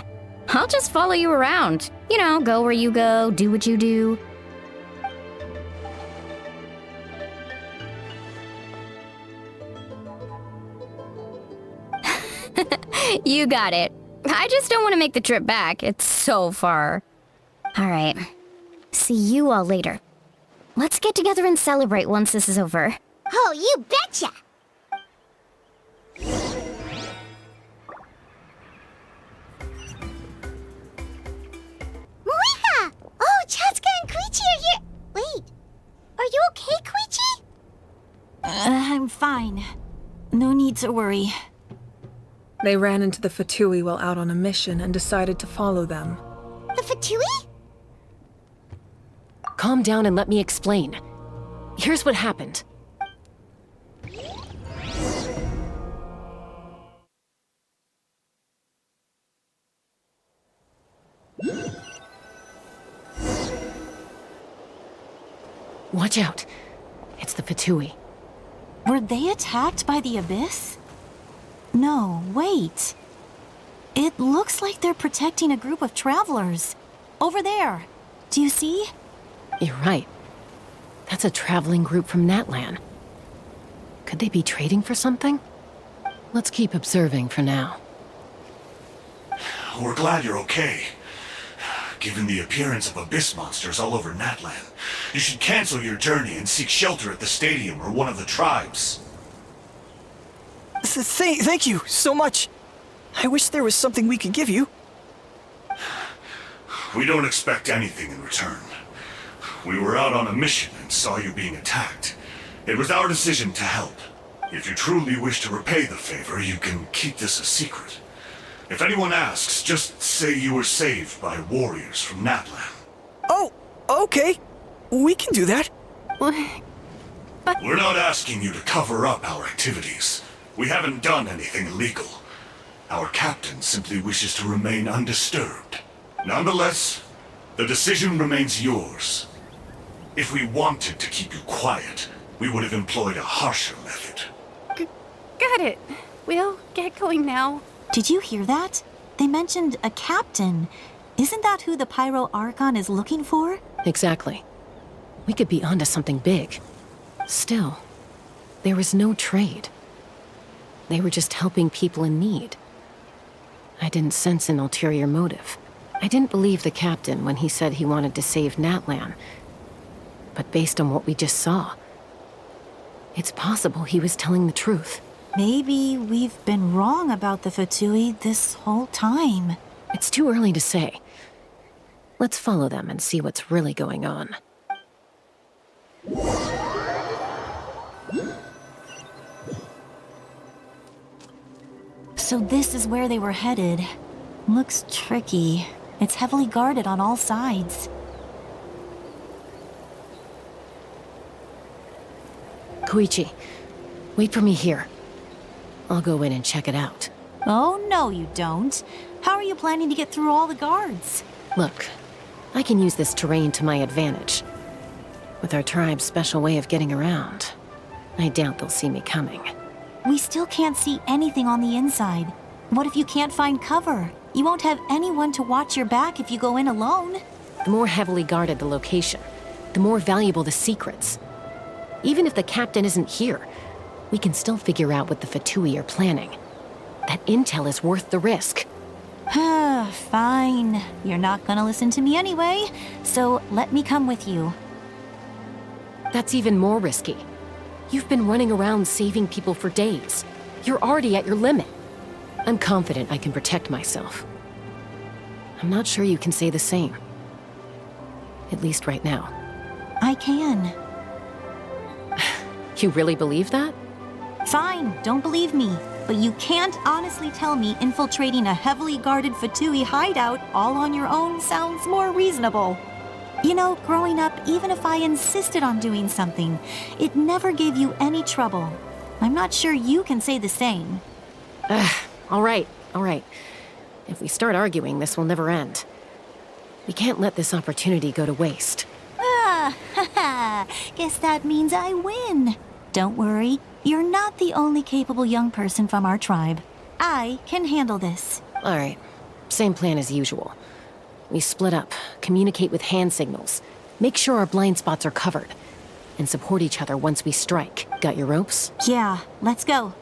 I'll just follow you around. You know, go where you go, do what you do. You got it. I just don't want to make the trip back. It's so far. All right. See you all later. Let's get together and celebrate once this is over. Oh, you betcha! Moika! Oh, Chatsuka and Koichi are here! Wait, are you okay, Koichi? I'm fine. No need to worry. They ran into the Fatui while out on a mission and decided to follow them. The Fatui? Calm down and let me explain. Here's what happened. Watch out. It's the Fatui. Were they attacked by the Abyss? No, wait. It looks like they're protecting a group of travelers. Over there. Do you see? You're right. That's a traveling group from Natlan. Could they be trading for something? Let's keep observing for now. We're glad you're okay. Given the appearance of abyss monsters all over Natlan, you should cancel your journey and seek shelter at the stadium or one of the tribes. Thank you so much. I wish there was something we could give you. We don't expect anything in return. We were out on a mission and saw you being attacked. It was our decision to help. If you truly wish to repay the favor, you can keep this a secret. If anyone asks, just say you were saved by warriors from Natlan. Oh, okay. We can do that. We're not asking you to cover up our activities. We haven't done anything illegal. Our captain simply wishes to remain undisturbed. Nonetheless, the decision remains yours. If we wanted to keep you quiet, we would have employed a harsher method. Got it. We'll get going now. Did you hear that? They mentioned a captain. Isn't that who the Pyro Archon is looking for? Exactly. We could be onto something big. Still, there was no trade. They were just helping people in need. I didn't sense an ulterior motive. I didn't believe the captain when he said he wanted to save Natlan. But based on what we just saw, it's possible he was telling the truth. Maybe we've been wrong about the Fatui this whole time. It's too early to say. Let's follow them and see what's really going on. So this is where they were headed. Looks tricky. It's heavily guarded on all sides. Koichi, wait for me here. I'll go in and check it out. Oh, no you don't. How are you planning to get through all the guards? Look, I can use this terrain to my advantage. With our tribe's special way of getting around, I doubt they'll see me coming. We still can't see anything on the inside. What if you can't find cover? You won't have anyone to watch your back if you go in alone. The more heavily guarded the location, the more valuable the secrets. Even if the captain isn't here, we can still figure out what the Fatui are planning. That intel is worth the risk. Fine. You're not gonna listen to me anyway, so let me come with you. That's even more risky. You've been running around saving people for days. You're already at your limit. I'm confident I can protect myself. I'm not sure you can say the same. At least right now. I can. You really believe that? Fine, don't believe me. But you can't honestly tell me infiltrating a heavily guarded Fatui hideout all on your own sounds more reasonable. You know, growing up, even if I insisted on doing something, it never gave you any trouble. I'm not sure you can say the same. All right. If we start arguing, this will never end. We can't let this opportunity go to waste. Guess that means I win. Don't worry, you're not the only capable young person from our tribe. I can handle this. All right, same plan as usual. We split up, communicate with hand signals, make sure our blind spots are covered, and support each other once we strike. Got your ropes? Yeah, let's go.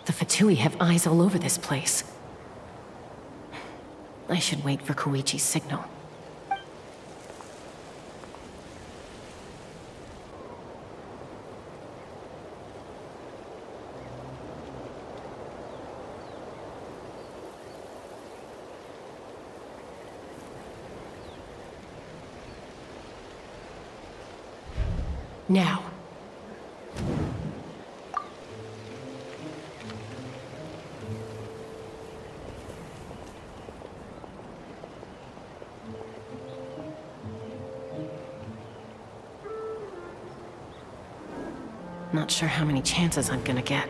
The Fatui have eyes all over this place. I should wait for Koichi's signal. Now. Not sure how many chances I'm gonna get.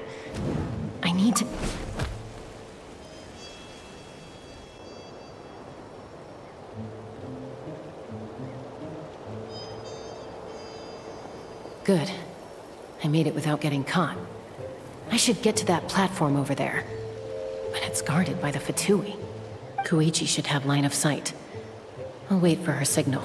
I need to... Good. I made it without getting caught. I should get to that platform over there. But it's guarded by the Fatui. Koichi should have line of sight. I'll wait for her signal.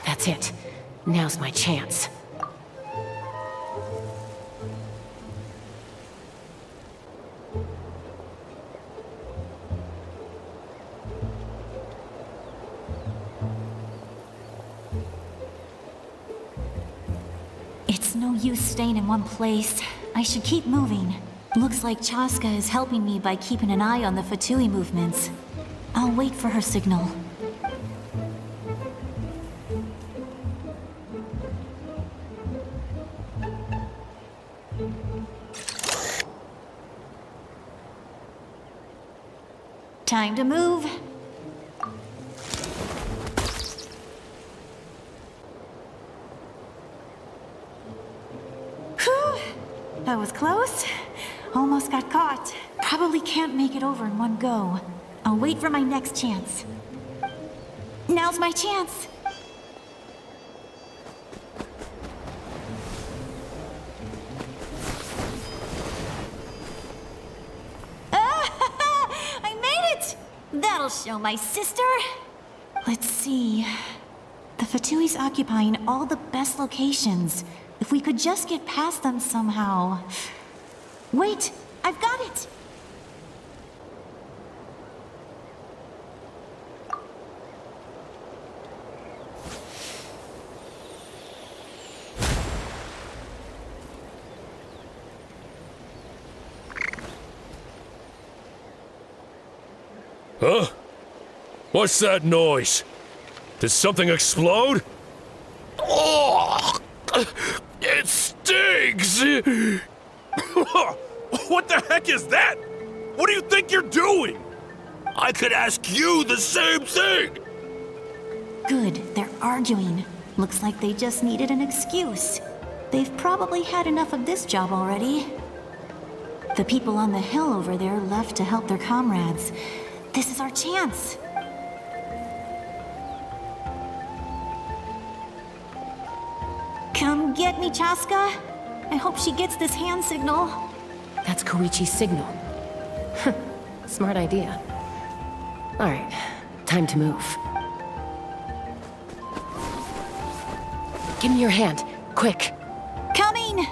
That's it. Now's my chance. It's no use staying in one place. I should keep moving. Looks like Chaska is helping me by keeping an eye on the Fatui movements. I'll wait for her signal. Time to move. Whew! That was close. Almost got caught. Probably can't make it over in one go. I'll wait for my next chance. Now's my chance. That'll show my sister. Let's see. The Fatui's occupying all the best locations. If we could just get past them somehow. Wait, I've got it! Huh? What's that noise? Did something explode? Oh! It stings! What the heck is that? What do you think you're doing? I could ask you the same thing! Good, they're arguing. Looks like they just needed an excuse. They've probably had enough of this job already. The people on the hill over there left to help their comrades. This is our chance. Come get me, Chaska. I hope she gets this hand signal. That's Koichi's signal. Smart idea. Alright, time to move. Give me your hand, quick. Coming!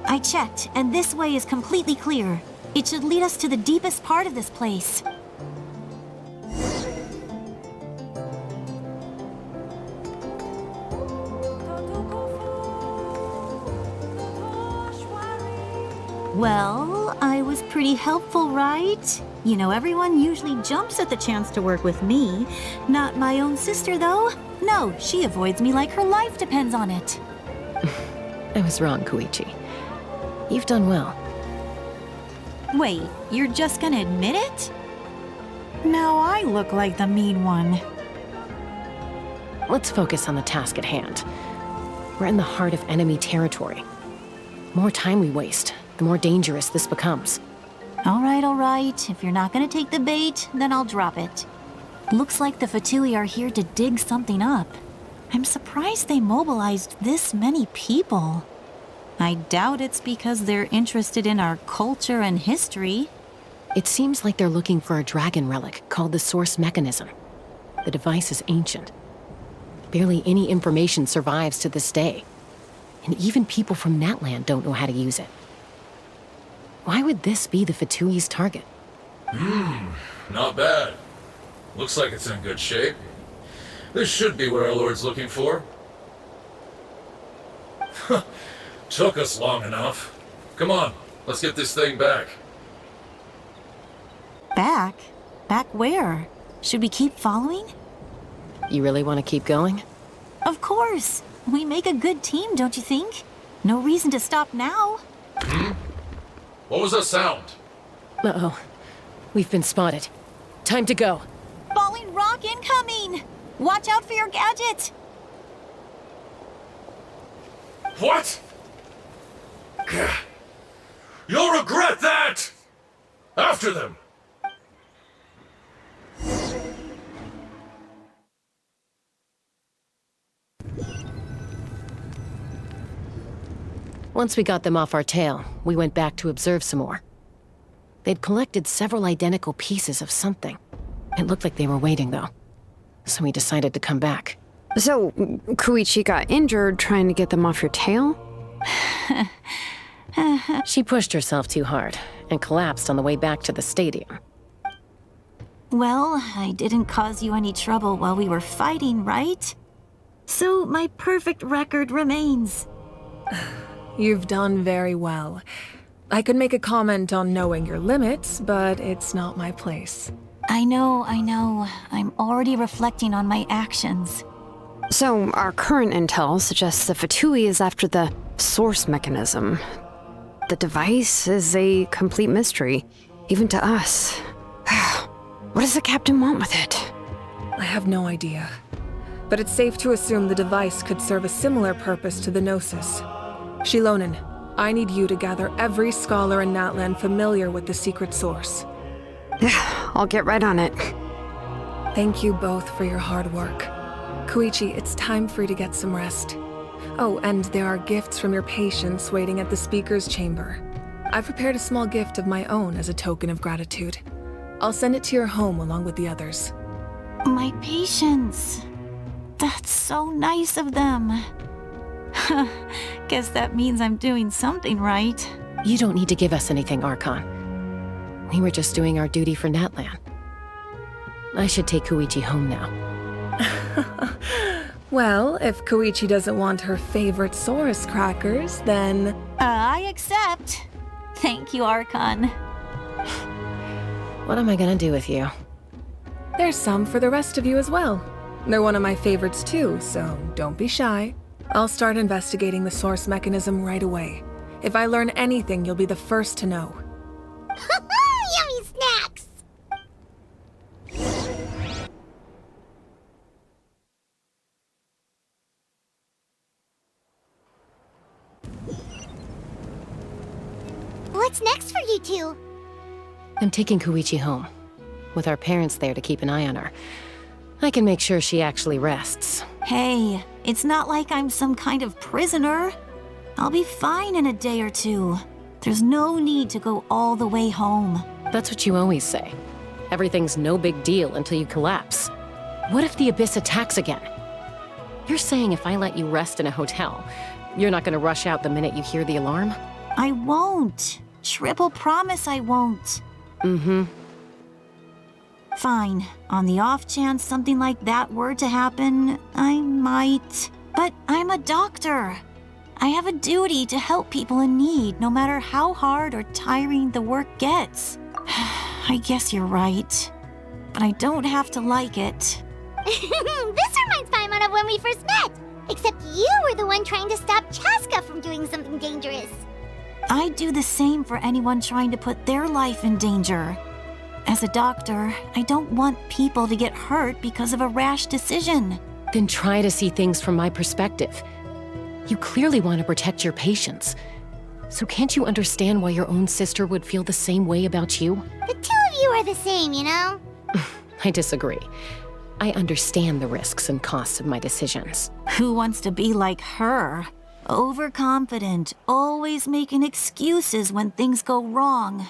I checked, and this way is completely clear. It should lead us to the deepest part of this place. Well, I was pretty helpful, right? You know, everyone usually jumps at the chance to work with me. Not my own sister, though. No, she avoids me like her life depends on it. I was wrong, Koichi. You've done well. Wait, you're just gonna admit it? Now I look like the mean one. Let's focus on the task at hand. We're in the heart of enemy territory. The more time we waste, the more dangerous this becomes. All right. If you're not gonna take the bait, then I'll drop it. Looks like the Fatui are here to dig something up. I'm surprised they mobilized this many people. I doubt it's because they're interested in our culture and history. It seems like they're looking for a dragon relic called the Source Mechanism. The device is ancient. Barely any information survives to this day. And even people from Natland don't know how to use it. Why would this be the Fatui's target? Not bad. Looks like it's in good shape. This should be what our Lord's looking for. Took us long enough. Come on, let's get this thing back. Back? Back where? Should we keep following? You really want to keep going? Of course. We make a good team, don't you think? No reason to stop now. What was that sound? Uh-oh. We've been spotted. Time to go. Falling rock incoming! Watch out for your gadget! What? You'll regret that! After them! Once we got them off our tail, we went back to observe some more. They'd collected several identical pieces of something. It looked like they were waiting, though. So we decided to come back. So, Koichi got injured trying to get them off your tail? She pushed herself too hard and collapsed on the way back to the stadium. Well, I didn't cause you any trouble while we were fighting, right? So my perfect record remains. You've done very well. I could make a comment on knowing your limits, but it's not my place. I know. I'm already reflecting on my actions. So, our current intel suggests the Fatui is after the Source Mechanism. The device is a complete mystery, even to us. What does the captain want with it? I have no idea. But it's safe to assume the device could serve a similar purpose to the Gnosis. Shilonen, I need you to gather every scholar in Natland familiar with the secret source. I'll get right on it. Thank you both for your hard work. Koichi, it's time for you to get some rest. Oh, and there are gifts from your patients waiting at the speaker's chamber. I've prepared a small gift of my own as a token of gratitude. I'll send it to your home along with the others. My patience. That's so nice of them. Guess that means I'm doing something right. You don't need to give us anything, Archon. We were just doing our duty for Natlan. I should take Koichi home now. Well, if Koichi doesn't want her favorite Saurus crackers, then... I accept. Thank you, Archon. What am I gonna do with you? There's some for the rest of you as well. They're one of my favorites too, so don't be shy. I'll start investigating the source mechanism right away. If I learn anything, you'll be the first to know. Yummy snacks! What's next for you two? I'm taking Koichi home, with our parents there to keep an eye on her. I can make sure she actually rests. Hey, it's not like I'm some kind of prisoner. I'll be fine in a day or two. There's no need to go all the way home. That's what you always say. Everything's no big deal until you collapse. What if the Abyss attacks again? You're saying if I let you rest in a hotel, you're not gonna rush out the minute you hear the alarm? I won't. Triple promise I won't. Mm-hmm. Fine. On the off chance something like that were to happen, I might. But I'm a doctor. I have a duty to help people in need, no matter how hard or tiring the work gets. I guess you're right. But I don't have to like it. This reminds Paimon of when we first met. Except you were the one trying to stop Chaska from doing something dangerous. I'd do the same for anyone trying to put their life in danger. As a doctor, I don't want people to get hurt because of a rash decision. Then try to see things from my perspective. You clearly want to protect your patients. So can't you understand why your own sister would feel the same way about you? The two of you are the same, you know? I disagree. I understand the risks and costs of my decisions. Who wants to be like her? Overconfident, always making excuses when things go wrong.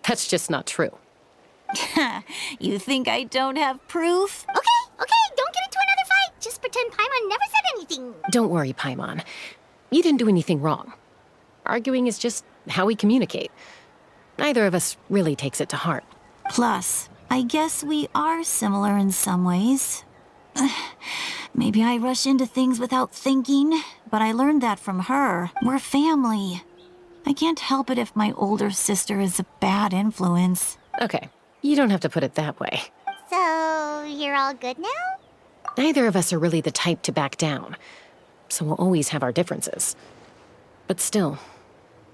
That's just not true. You think I don't have proof? Okay, don't get into another fight. Just pretend Paimon never said anything. Don't worry, Paimon. You didn't do anything wrong. Arguing is just how we communicate. Neither of us really takes it to heart. Plus, I guess we are similar in some ways. Maybe I rush into things without thinking, but I learned that from her. We're family. I can't help it if my older sister is a bad influence. Okay, you don't have to put it that way. So, you're all good now? Neither of us are really the type to back down, so we'll always have our differences. But still,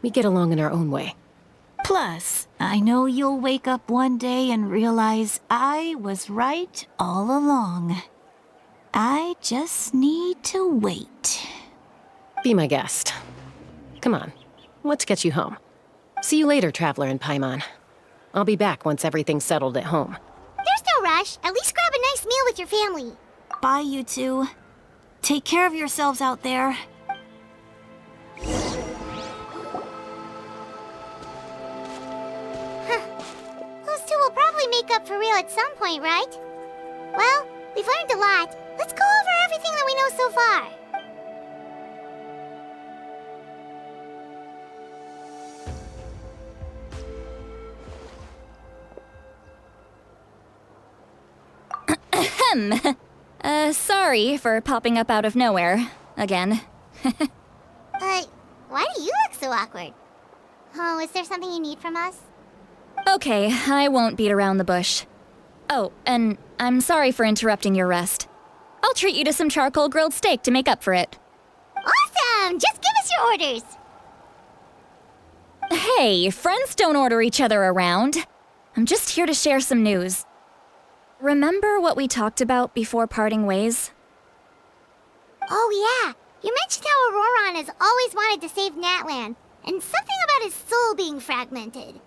we get along in our own way. Plus, I know you'll wake up one day and realize I was right all along. I just need to wait. Be my guest. Come on, let's get you home. See you later, Traveler and Paimon. I'll be back once everything's settled at home. There's no rush. At least grab a nice meal with your family. Bye, you two. Take care of yourselves out there. Those two will probably make up for real at some point, right? Well, we've learned a lot. Let's go over everything that we know so far. Sorry for popping up out of nowhere. Again. Why do you look so awkward? Oh, is there something you need from us? Okay, I won't beat around the bush. Oh, and I'm sorry for interrupting your rest. I'll treat you to some charcoal grilled steak to make up for it. Awesome! Just give us your orders! Hey, friends don't order each other around. I'm just here to share some news. Remember what we talked about before parting ways? Oh yeah, you mentioned how Auroron has always wanted to save Natlan, and something about his soul being fragmented.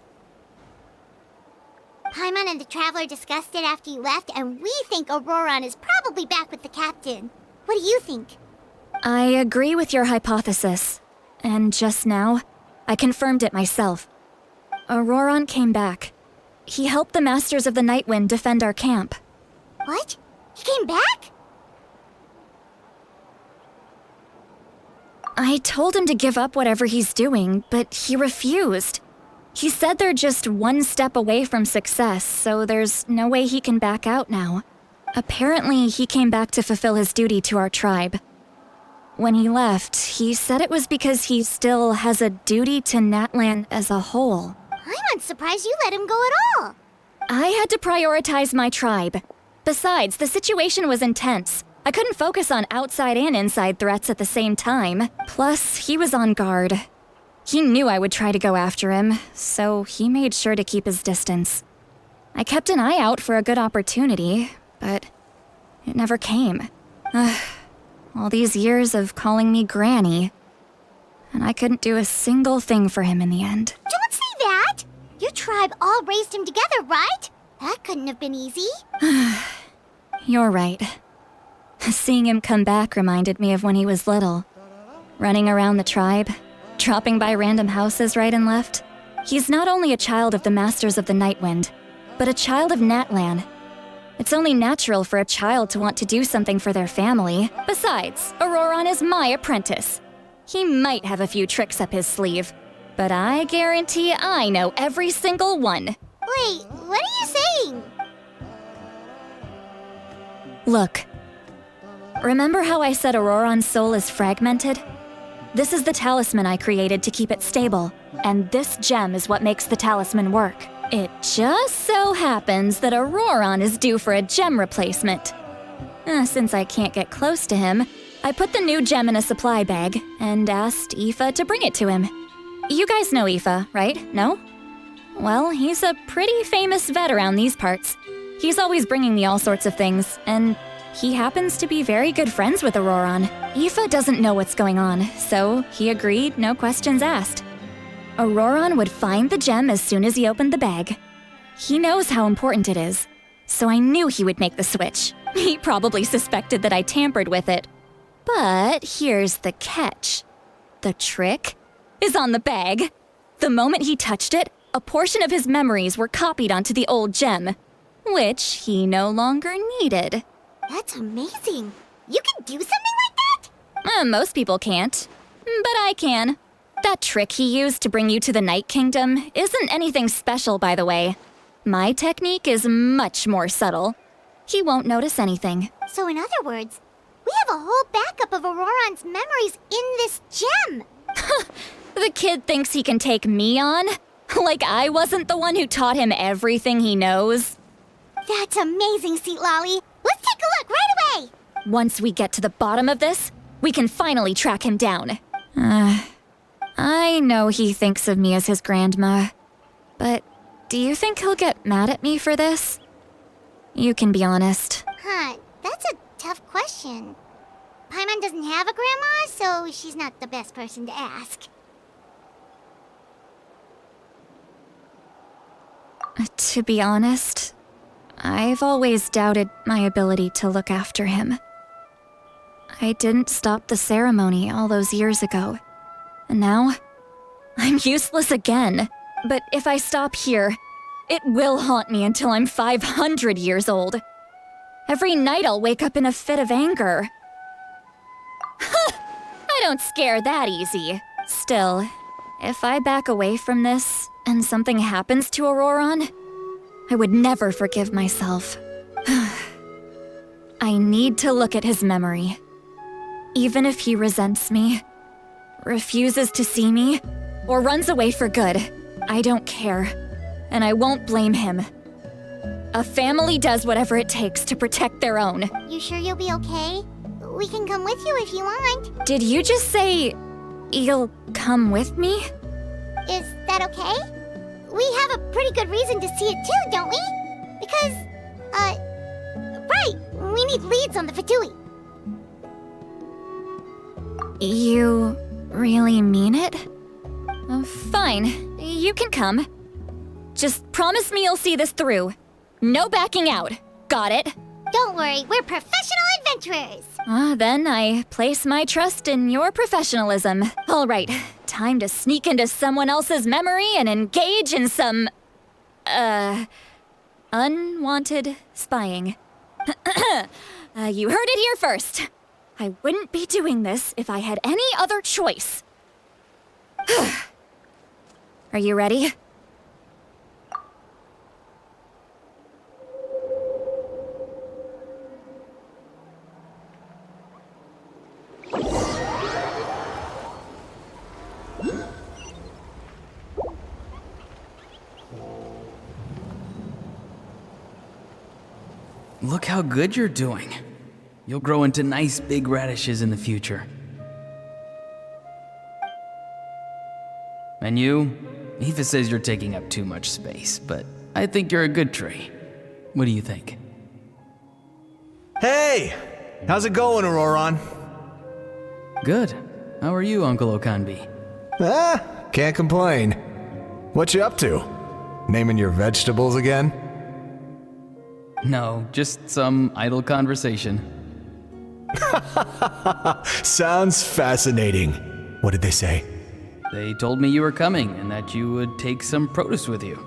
Paimon and the Traveler discussed it after you left, and we think Auroron is probably back with the captain. What do you think? I agree with your hypothesis. And just now, I confirmed it myself. Auroron came back. he helped the Masters of the Nightwind defend our camp. What? He came back? I told him to give up whatever he's doing, but he refused. He said they're just one step away from success, so there's no way he can back out now. Apparently, he came back to fulfill his duty to our tribe. When he left, he said it was because he still has a duty to Natlan as a whole. I'm not surprised you let him go at all. I had to prioritize my tribe. Besides, the situation was intense. I couldn't focus on outside and inside threats at the same time. Plus, he was on guard. He knew I would try to go after him, so he made sure to keep his distance. I kept an eye out for a good opportunity, but it never came. All these years of calling me Granny, and I couldn't do a single thing for him in the end. Don't say that! Your tribe all raised him together, right? That couldn't have been easy. You're right. Seeing him come back reminded me of when he was little. Running around the tribe, dropping by random houses right and left. He's not only a child of the Masters of the Nightwind, but a child of Natlan. It's only natural for a child to want to do something for their family. Besides, Auroron is my apprentice. He might have a few tricks up his sleeve, but I guarantee I know every single one. Wait, what are you saying? Look. Remember how I said Auroron's soul is fragmented? This is the talisman I created to keep it stable, and this gem is what makes the talisman work. It just so happens that Auroron is due for a gem replacement. Since I can't get close to him, I put the new gem in a supply bag and asked Aoife to bring it to him. You guys know Aoife, right? No? Well, he's a pretty famous vet around these parts. He's always bringing me all sorts of things, and he happens to be very good friends with Auroron. Aoife doesn't know what's going on, so he agreed, no questions asked. Auroron would find the gem as soon as he opened the bag. He knows how important it is, so I knew he would make the switch. He probably suspected that I tampered with it. But here's the catch. The trick is on the bag. The moment he touched it, a portion of his memories were copied onto the old gem, which he no longer needed. That's amazing. You can do something like that? Most people can't, but I can. That trick he used to bring you to the Night Kingdom isn't anything special, by the way. My technique is much more subtle. He won't notice anything. So in other words, we have a whole backup of Auroron's memories in this gem. The kid thinks he can take me on? Like I wasn't the one who taught him everything he knows? That's amazing, Seat Lolly. Let's take a look right away. Once we get to the bottom of this, we can finally track him down. I know he thinks of me as his grandma, but do you think he'll get mad at me for this? You can be honest. That's a tough question. Paimon doesn't have a grandma, so she's not the best person to ask. To be honest, I've always doubted my ability to look after him. I didn't stop the ceremony all those years ago, and now I'm useless again. But if I stop here, it will haunt me until I'm 500 years old. Every night I'll wake up in a fit of anger. I don't scare that easy. Still, if I back away from this and something happens to Auroron, I would never forgive myself. I need to look at his memory. Even if he resents me, refuses to see me, or runs away for good, I don't care, and I won't blame him. A family does whatever it takes to protect their own. You sure you'll be okay? We can come with you if you want. Did you just say you'll come with me? Is that okay? We have a pretty good reason to see it too, don't we? Because, right, we need leads on the Fatui. You really mean it? Fine, you can come. Just promise me you'll see this through. No backing out. Got it? Don't worry, we're professional adventurers. Then I place my trust in your professionalism. All right, time to sneak into someone else's memory and engage in some unwanted spying. You heard it here first. I wouldn't be doing this if I had any other choice. Are you ready? Look how good you're doing. You'll grow into nice big radishes in the future. And you? Aoife says you're taking up too much space, but I think you're a good tree. What do you think? Hey! How's it going, Auroron? Good. How are you, Uncle Okanbi? Can't complain. What you up to? Naming your vegetables again? No, just some idle conversation. Sounds fascinating. What did they say? They told me you were coming and that you would take some produce with you.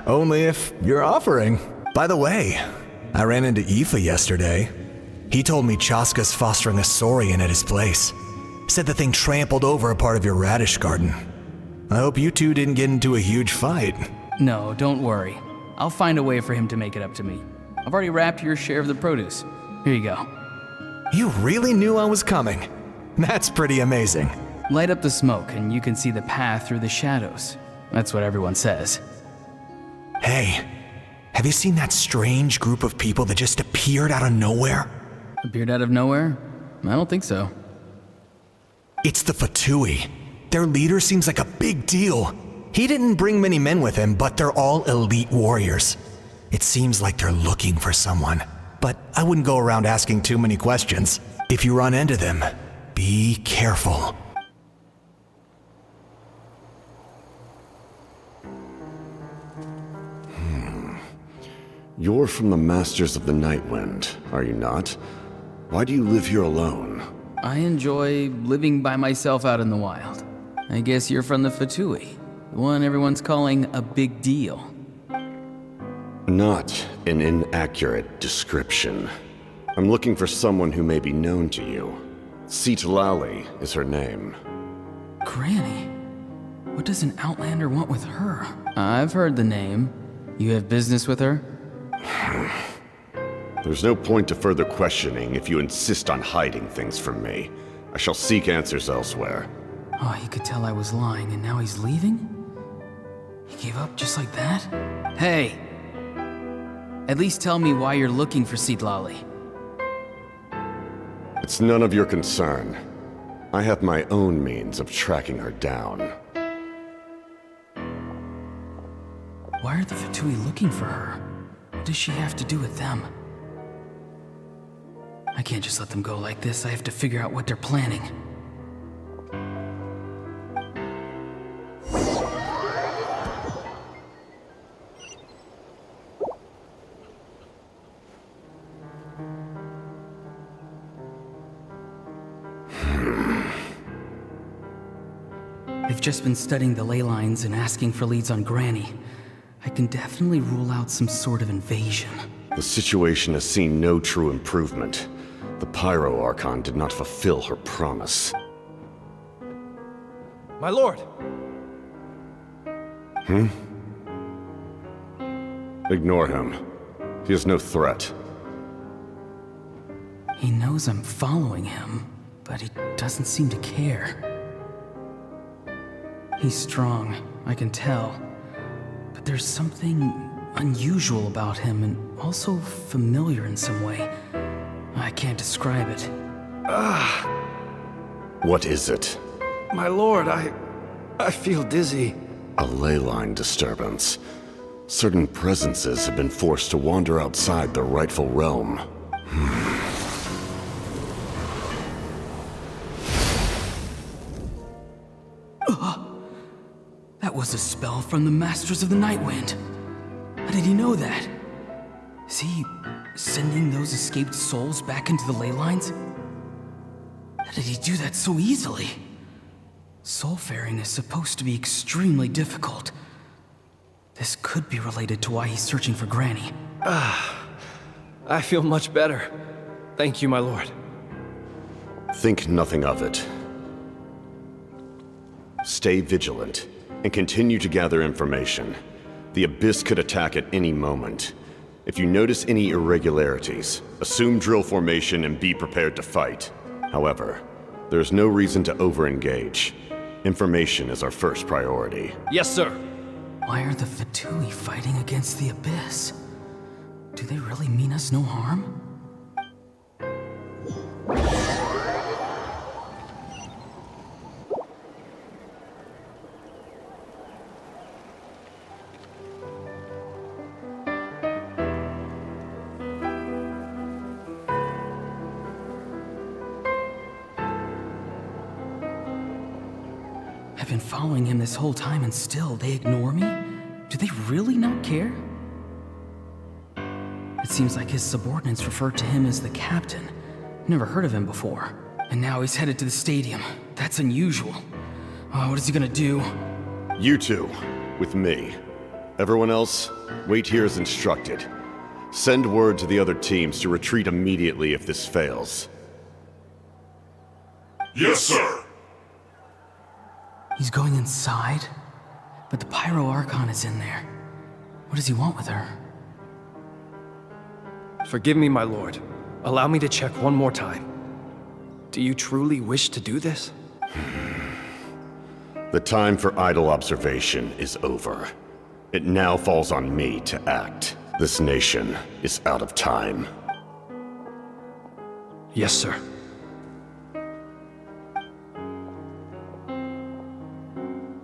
Only if you're offering. By the way, I ran into Aoife yesterday. He told me Chaska's fostering a saurian at his place. Said the thing trampled over a part of your radish garden. I hope you two didn't get into a huge fight. No, don't worry. I'll find a way for him to make it up to me. I've already wrapped your share of the produce. Here you go. You really knew I was coming. That's pretty amazing. Light up the smoke and you can see the path through the shadows. That's what everyone says. Hey, have you seen that strange group of people that just appeared out of nowhere? Appeared out of nowhere? I don't think so. It's the Fatui. Their leader seems like a big deal. He didn't bring many men with him, but they're all elite warriors. It seems like they're looking for someone, but I wouldn't go around asking too many questions. If you run into them, be careful. You're from the Masters of the Nightwind, are you not? Why do you live here alone? I enjoy living by myself out in the wild. I guess you're from the Fatui, the one everyone's calling a big deal. Not an inaccurate description. I'm looking for someone who may be known to you. Citlali is her name. Granny? What does an Outlander want with her? I've heard the name. You have business with her? There's no point to further questioning if you insist on hiding things from me. I shall seek answers elsewhere. Oh, he could tell I was lying and now he's leaving? He gave up just like that? Hey! At least tell me why you're looking for Citlali. It's none of your concern. I have my own means of tracking her down. Why are the Fatui looking for her? What does she have to do with them? I can't just let them go like this. I have to figure out what they're planning. I've just been studying the ley lines and asking for leads on Granny. I can definitely rule out some sort of invasion. The situation has seen no true improvement. The Pyro Archon did not fulfill her promise. My lord! Ignore him. He is no threat. He knows I'm following him, but he doesn't seem to care. He's strong, I can tell. But there's something unusual about him and also familiar in some way. I can't describe it. What is it? My lord, I feel dizzy. A ley line disturbance. Certain presences have been forced to wander outside their rightful realm. That was a spell from the Masters of the Nightwind. How did he know that? Is he sending those escaped souls back into the ley lines? How did he do that so easily? Soulfaring is supposed to be extremely difficult. This could be related to why he's searching for Granny. I feel much better. Thank you, my lord. Think nothing of it. Stay vigilant, and continue to gather information. The Abyss could attack at any moment. If you notice any irregularities, assume drill formation and be prepared to fight. However, there's no reason to over-engage. Information is our first priority. Yes, sir. Why are the Fatui fighting against the Abyss? Do they really mean us no harm? I've been following him this whole time and still they ignore me? Do they really not care? It seems like his subordinates refer to him as the captain. Never heard of him before. And now he's headed to the stadium. That's unusual. Oh, what is he gonna do? You two, with me. Everyone else, wait here as instructed. Send word to the other teams to retreat immediately if this fails. Yes, sir. He's going inside? But the Pyro Archon is in there. What does he want with her? Forgive me, my lord. Allow me to check one more time. Do you truly wish to do this? The time for idle observation is over. It now falls on me to act. This nation is out of time. Yes, sir.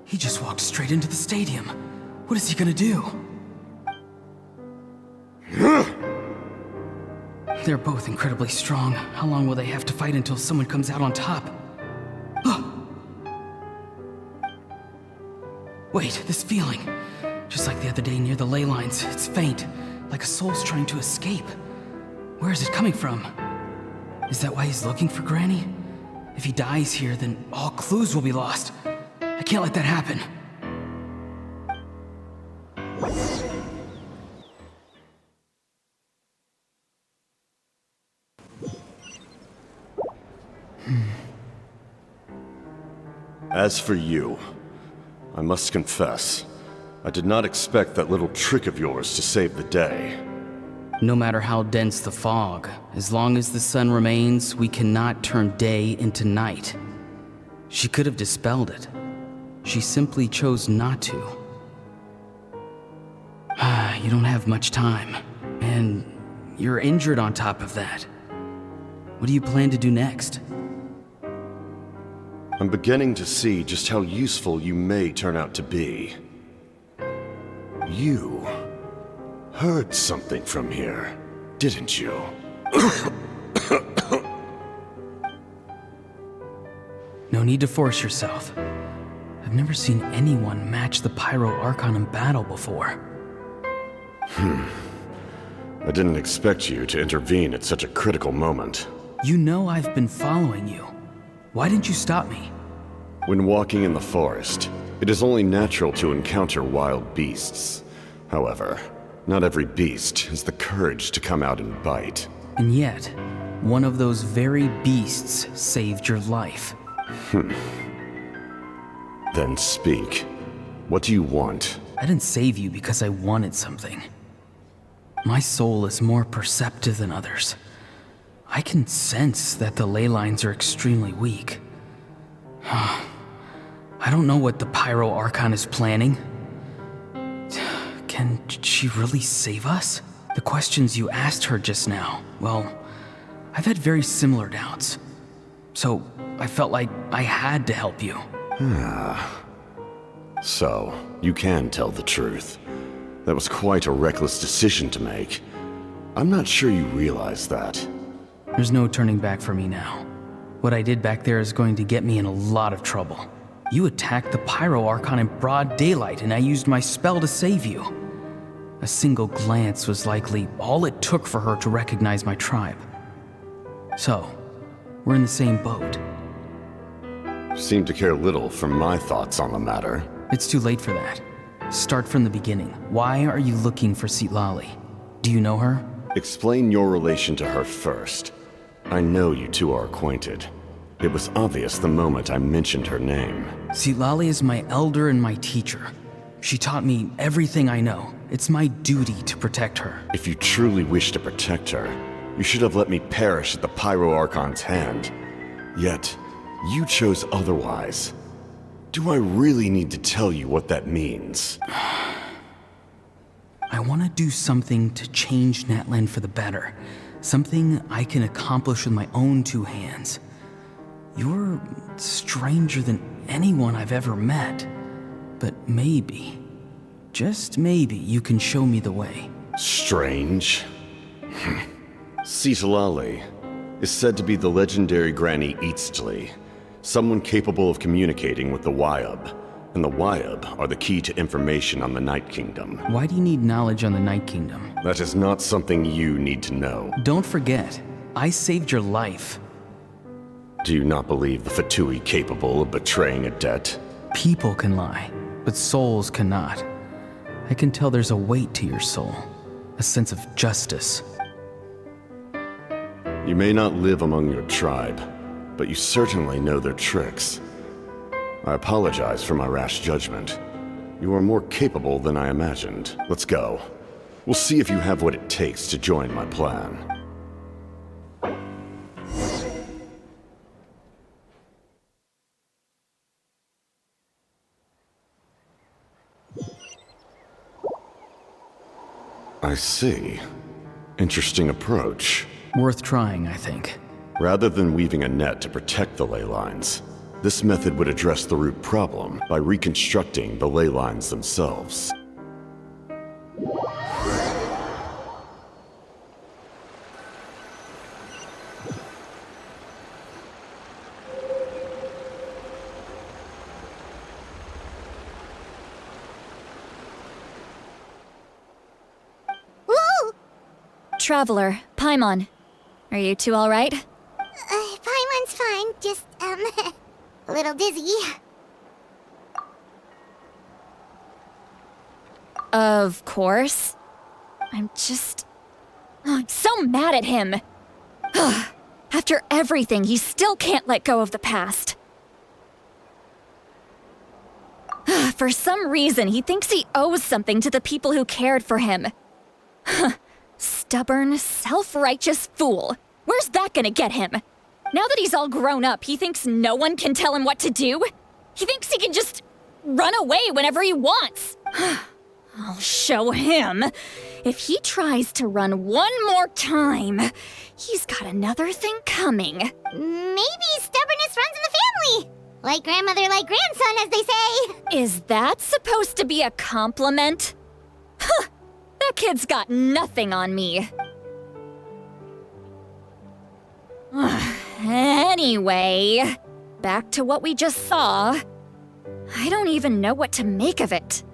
He just walked straight into the stadium. What is he gonna do? They're both incredibly strong. How long will they have to fight until someone comes out on top? Wait, this feeling. Just like the other day near the ley lines, it's faint, like a soul's trying to escape. Where is it coming from? Is that why he's looking for Granny? If he dies here, then all clues will be lost. I can't let that happen. As for you, I must confess, I did not expect that little trick of yours to save the day. No matter how dense the fog, as long as the sun remains, we cannot turn day into night. She could have dispelled it. She simply chose not to. You don't have much time, and you're injured on top of that. What do you plan to do next? I'm beginning to see just how useful you may turn out to be. You heard something from here, didn't you? No need to force yourself. I've never seen anyone match the Pyro Archon in battle before. I didn't expect you to intervene at such a critical moment. You know I've been following you. Why didn't you stop me? When walking in the forest, it is only natural to encounter wild beasts. However, not every beast has the courage to come out and bite. And yet, one of those very beasts saved your life. Then speak. What do you want? I didn't save you because I wanted something. My soul is more perceptive than others. I can sense that the ley lines are extremely weak. I don't know what the Pyro Archon is planning. Can she really save us? The questions you asked her just now, well, I've had very similar doubts. So I felt like I had to help you. So, you can tell the truth. That was quite a reckless decision to make. I'm not sure you realize that. There's no turning back for me now. What I did back there is going to get me in a lot of trouble. You attacked the Pyro Archon in broad daylight, and I used my spell to save you. A single glance was likely all it took for her to recognize my tribe. So, we're in the same boat. Seem to care little for my thoughts on the matter. It's too late for that. Start from the beginning. Why are you looking for Sitlali? Do you know her? Explain your relation to her first. I know you two are acquainted. It was obvious the moment I mentioned her name. Sitlali is my elder and my teacher. She taught me everything I know. It's my duty to protect her. If you truly wish to protect her, you should have let me perish at the Pyro Archon's hand. Yet, you chose otherwise. Do I really need to tell you what that means? I want to do something to change Natlan for the better. Something I can accomplish with my own two hands. You're stranger than anyone I've ever met. But maybe, just maybe, you can show me the way. Strange? Sitlali is said to be the legendary Granny Eastli, someone capable of communicating with the Wyub. And the Wyub are the key to information on the Night Kingdom. Why do you need knowledge on the Night Kingdom? That is not something you need to know. Don't forget, I saved your life. Do you not believe the Fatui capable of betraying a debt? People can lie, but souls cannot. I can tell there's a weight to your soul, a sense of justice. You may not live among your tribe, but you certainly know their tricks. I apologize for my rash judgment. You are more capable than I imagined. Let's go. We'll see if you have what it takes to join my plan. I see. Interesting approach. Worth trying, I think. Rather than weaving a net to protect the ley lines, this method would address the root problem by reconstructing the ley lines themselves. Traveler, Paimon. Are you two alright? Paimon's fine, just, a little dizzy. Of course. I'm so mad at him. After everything, he still can't let go of the past. For some reason, he thinks he owes something to the people who cared for him. Stubborn, self-righteous fool. Where's that gonna get him? Now that he's all grown up, he thinks no one can tell him what to do? He thinks he can just run away whenever he wants. I'll show him. If he tries to run one more time, he's got another thing coming. Maybe stubbornness runs in the family. Like grandmother, like grandson, as they say. Is that supposed to be a compliment? Huh, that kid's got nothing on me. Anyway, back to what we just saw. I don't even know what to make of it.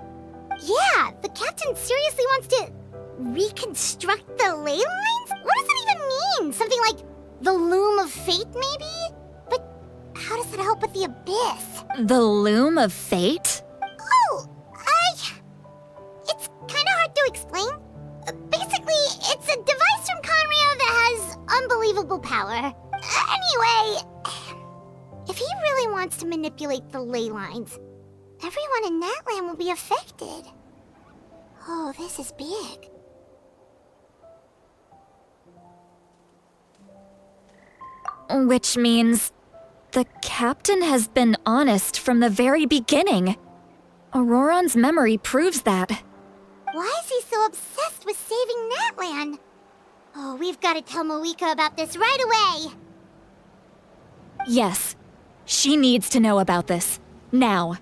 Yeah, the captain seriously wants to reconstruct the ley lines? What does that even mean? Something like the loom of fate, maybe? But how does that help with the abyss? The loom of fate? Oh, it's kind of hard to explain. Basically, it's a device from Conrio that has unbelievable power. Anyway, if he really wants to manipulate the ley lines, everyone in Natlan will be affected. Oh, this is big. Which means the captain has been honest from the very beginning. Auroron's memory proves that. Why is he so obsessed with saving Natlan? Oh, we've got to tell Moeka about this right away. Yes, she needs to know about this. Now.